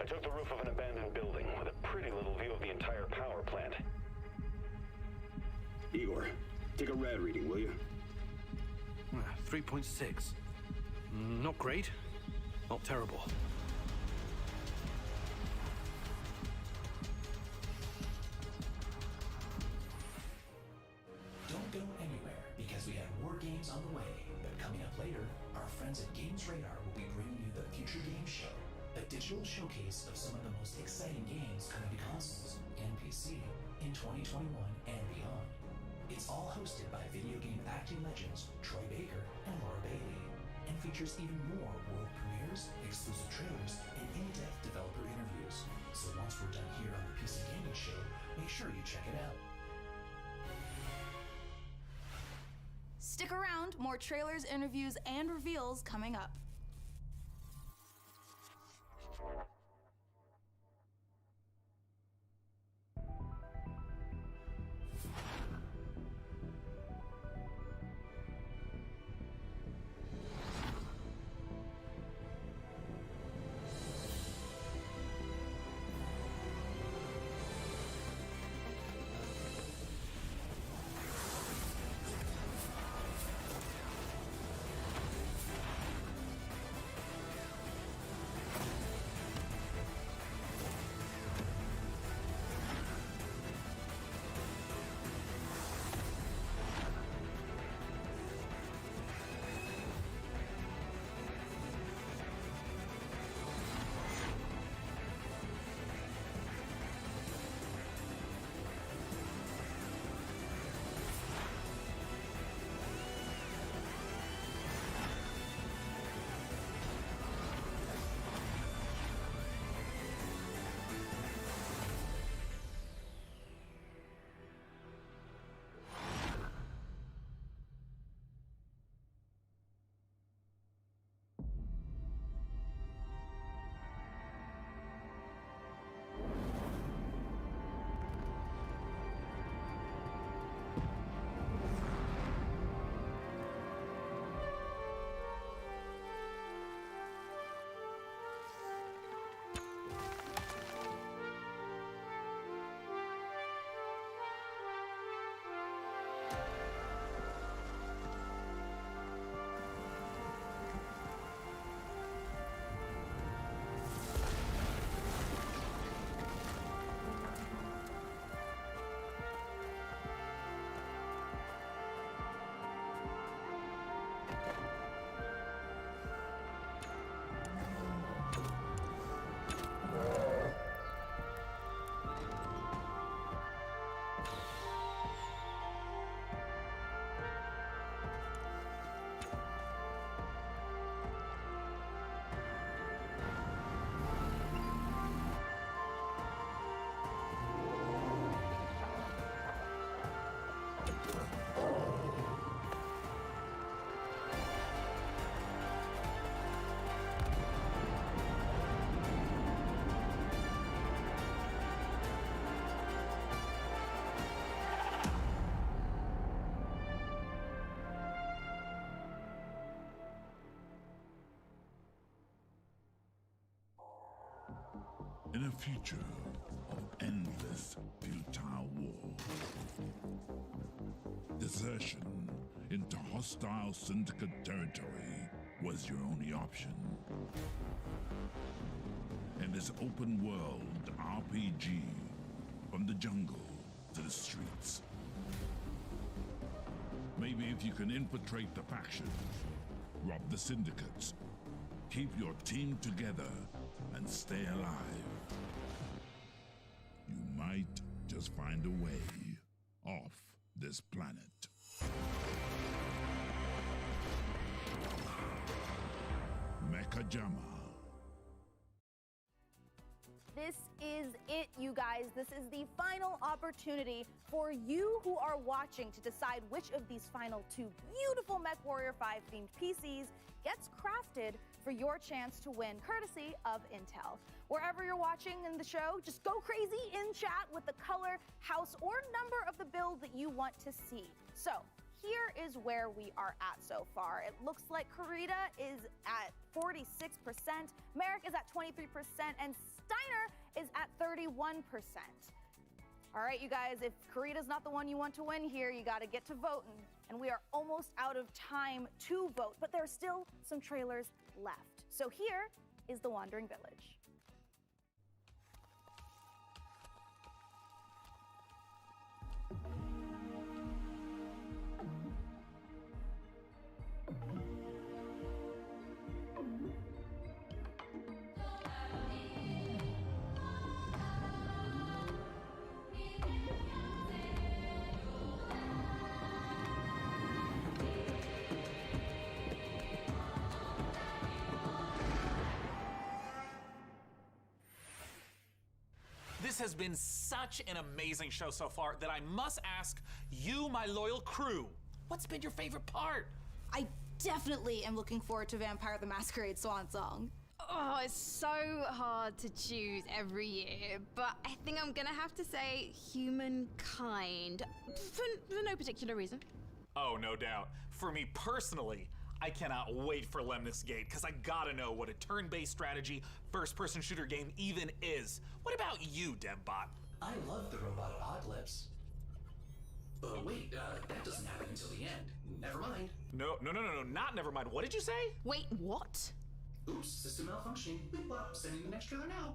[SPEAKER 23] I took the roof of an abandoned building with a pretty little view of the entire power plant. Igor, take a rad reading, will you?
[SPEAKER 7] 3.6. Not great, not terrible.
[SPEAKER 4] Don't go anywhere, because we have more games on the way. But coming up later, our friends at Games Radar will be bringing you the Future Game Show, a digital showcase of some of the most exciting games coming to consoles and PC in 2021 and beyond. It's all hosted by video game acting legends Troy Baker and Laura Bailey, and features even more world premieres, exclusive trailers, and in-depth developer interviews. So once we're done here on the PC Gaming Show, make sure you check it out.
[SPEAKER 6] Stick around, more trailers, interviews, and reveals coming up.
[SPEAKER 24] In a future of
[SPEAKER 3] endless, futile war. Desertion into hostile syndicate territory was your only option. And this open-world RPG, from the jungle to the streets. Maybe if you can infiltrate the factions, rob the syndicates, keep your team together, and stay alive, you might just find a way off this planet. Mechajama.
[SPEAKER 6] This is it, you guys. This is the final opportunity for you who are watching to decide which of these final 2 beautiful MechWarrior 5 themed PCs gets crafted for your chance to win, courtesy of Intel. Wherever you're watching in the show, just go crazy in chat with the color, house, or number of the build that you want to see. So here is where we are at so far. It looks like Karita is at 46%, Merrick is at 23%, and Steiner is at 31%. All right, you guys, if Karita's not the one you want to win here, you got to get to voting. And we are almost out of time to vote, but there are still some trailers left. So here is The Wandering Village.
[SPEAKER 2] This has been such an amazing show so far that I must ask you, my loyal crew, what's been your favorite part?
[SPEAKER 6] I definitely am looking forward to Vampire the Masquerade Swan Song.
[SPEAKER 12] Oh, it's so hard to choose every year, but I think I'm gonna have to say Humankind, for no particular reason.
[SPEAKER 2] Oh, no doubt. For me personally, I cannot wait for Lemnis Gate, because I gotta know what a turn-based strategy first-person shooter game even is. What about you, DevBot?
[SPEAKER 4] I love the robot apocalypse. Wait, that doesn't happen until the end. Never mind.
[SPEAKER 2] No, not never mind. What did you say?
[SPEAKER 12] Wait, what?
[SPEAKER 4] Oops, system malfunctioning. Boop, bop, sending the next trailer now.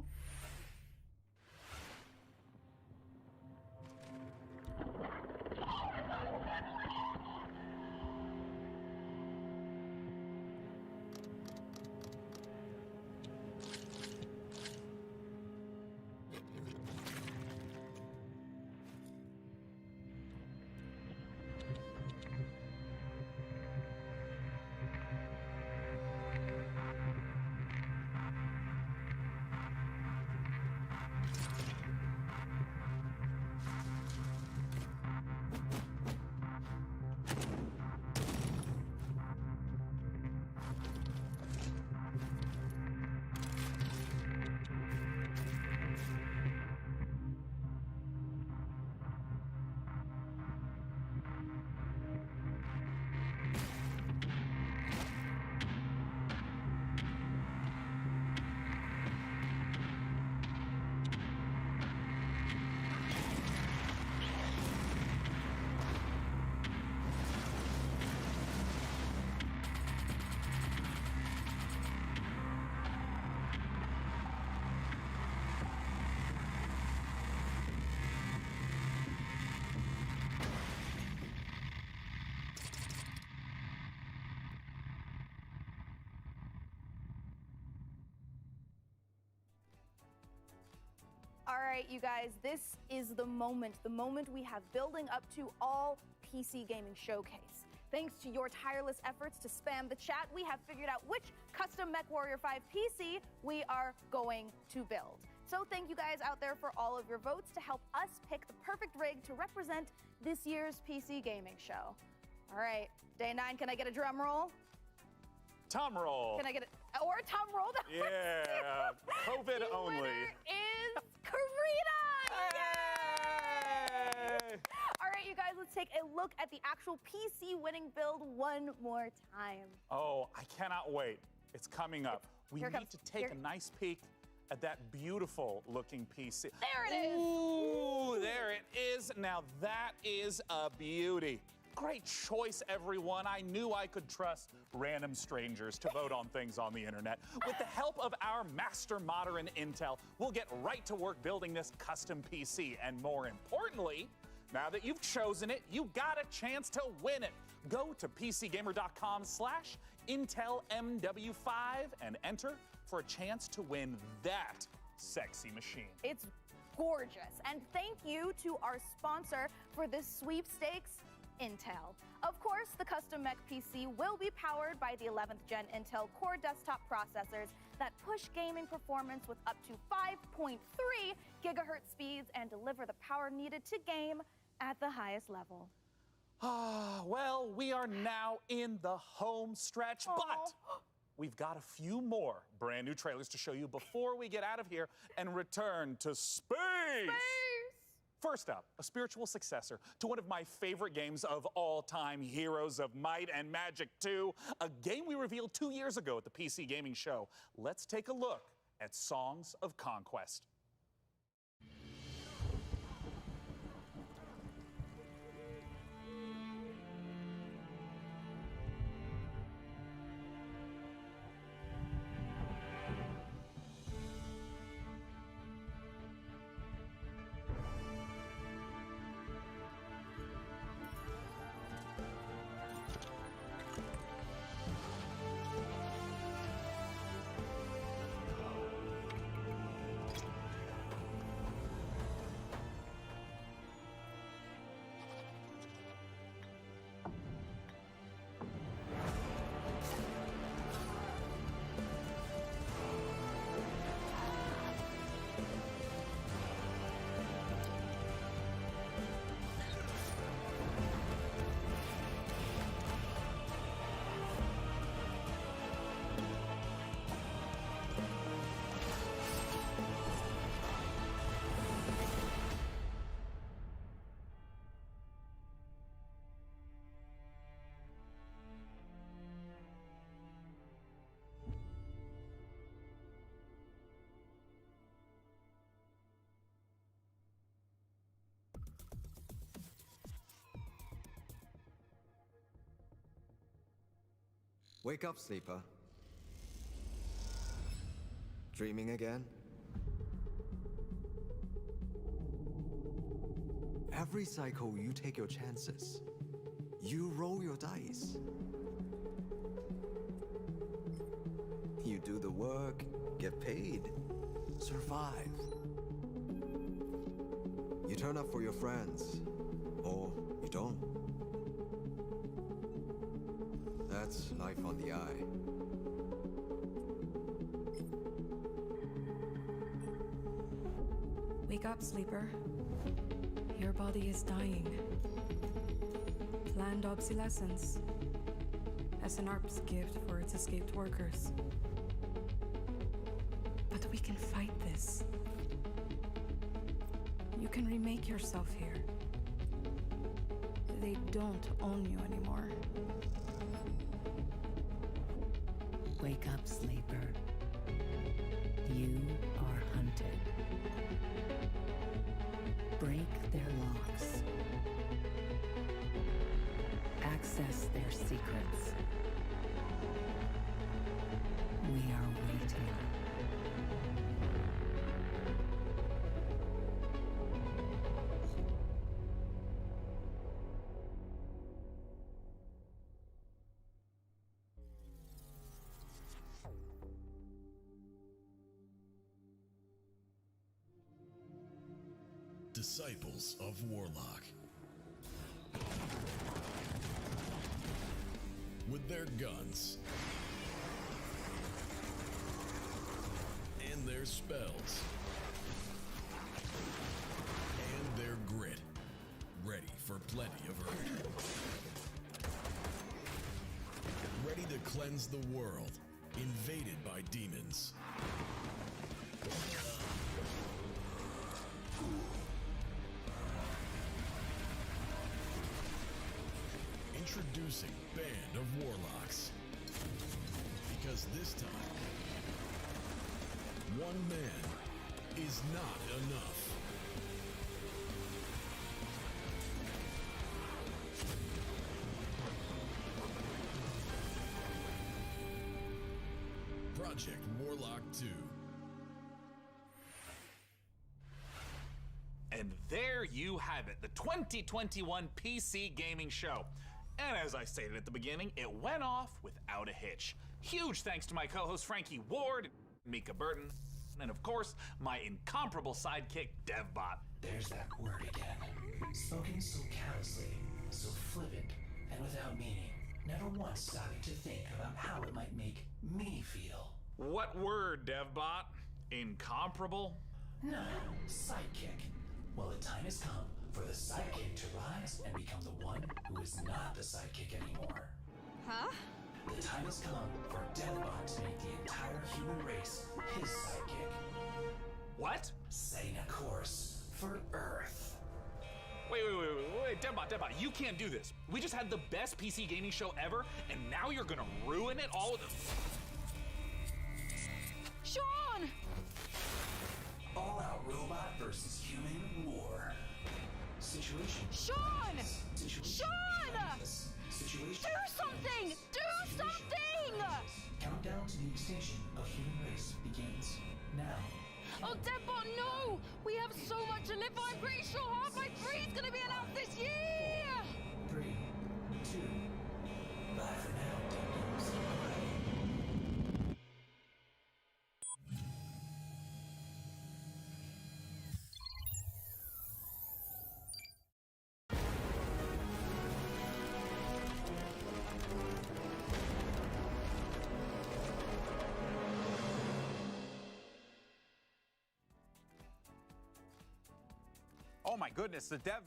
[SPEAKER 6] All right, you guys, this is the moment we have building up to all PC Gaming Showcase. Thanks to your tireless efforts to spam the chat, we have figured out which custom MechWarrior 5 PC we are going to build. So thank you guys out there for all of your votes to help us pick the perfect rig to represent this year's PC Gaming Show. All right, day 9, can I get a drum roll?
[SPEAKER 5] Tom roll.
[SPEAKER 6] Can I get it? Or a Tom roll?
[SPEAKER 5] Yeah, COVID
[SPEAKER 6] the
[SPEAKER 5] only.
[SPEAKER 6] Winner is Karita! Yay! All right, you guys, let's take a look at the actual PC winning build one more time.
[SPEAKER 5] Oh, I cannot wait. It's coming up. We
[SPEAKER 6] Here
[SPEAKER 5] need
[SPEAKER 6] comes.
[SPEAKER 5] to take a nice peek at that beautiful looking PC.
[SPEAKER 6] There it is.
[SPEAKER 5] Ooh, there it is. Now that is a beauty. Great choice, everyone. I knew I could trust random strangers to vote on things on the internet. With the help of our master modder in Intel, we'll get right to work building this custom PC. And more importantly, now that you've chosen it, you got a chance to win it. Go to PCGamer.com/IntelMW5 and enter for a chance to win that sexy machine.
[SPEAKER 6] It's gorgeous. And thank you to our sponsor for this sweepstakes, Intel. Of course, the custom mech PC will be powered by the 11th gen Intel Core desktop processors that push gaming performance with up to 5.3 gigahertz speeds and deliver the power needed to game at the highest level.
[SPEAKER 5] Well, we are now in the home stretch, but we've got a few more brand new trailers to show you before we get out of here and return to space. First up, a spiritual successor to one of my favorite games of all time, Heroes of Might and Magic 2, a game we revealed 2 years ago at the PC Gaming Show. Let's take a look at Songs of Conquest.
[SPEAKER 8] Wake up, sleeper. Dreaming again? Every cycle, you take your chances. You roll your dice. You do the work, get paid, survive. You turn up for your friends, or you don't. That's life on the eye.
[SPEAKER 9] Wake up, sleeper. Your body is dying. Planned obsolescence. SNRP's gift for its escaped workers. But we can fight this. You can remake yourself here. They don't own you anymore.
[SPEAKER 17] Wake up, sleeper. You are hunted. Break their locks. Access their secrets. We are waiting.
[SPEAKER 24] Disciples of Warlock. With their guns and their spells and their grit, ready for plenty of hurt. Ready to cleanse the world, invaded by demons. Introducing Band of Warlocks. Because this time, One man is not enough. Project Morlock 2.
[SPEAKER 2] And there you have it, the 2021 PC Gaming Show. And as I stated at the beginning, it went off without a hitch. Huge thanks to my co-host Frankie Ward, Mika Burton, and of course, my incomparable sidekick, DevBot.
[SPEAKER 4] There's that word again. Spoken so callously, so flippant, and without meaning. Never once stopping to think about how it might make me feel.
[SPEAKER 2] What word, DevBot? Incomparable?
[SPEAKER 4] No, sidekick. Well, the time has come for the sidekick to rise and become the one who is not the sidekick anymore.
[SPEAKER 12] Huh?
[SPEAKER 4] The time has come for DevBot to make the entire human race his sidekick.
[SPEAKER 2] What?
[SPEAKER 4] Setting a course for Earth.
[SPEAKER 2] Wait, DevBot, you can't do this. We just had the best PC gaming show ever, and now you're gonna ruin it all with a...
[SPEAKER 12] Sean!
[SPEAKER 4] All-out robot versus human war. Situation.
[SPEAKER 12] Sean!
[SPEAKER 4] Situation.
[SPEAKER 12] Sean!
[SPEAKER 4] Situation.
[SPEAKER 12] Do something! Do something!
[SPEAKER 4] Countdown to the extinction of human race begins now.
[SPEAKER 12] Oh, DevBot, no! We have so much to live for. I'm pretty sure Half-Life 3 is going to be announced this year!
[SPEAKER 4] 3, 2, bye for now, Dum-Dums.
[SPEAKER 11] Oh my goodness, the dev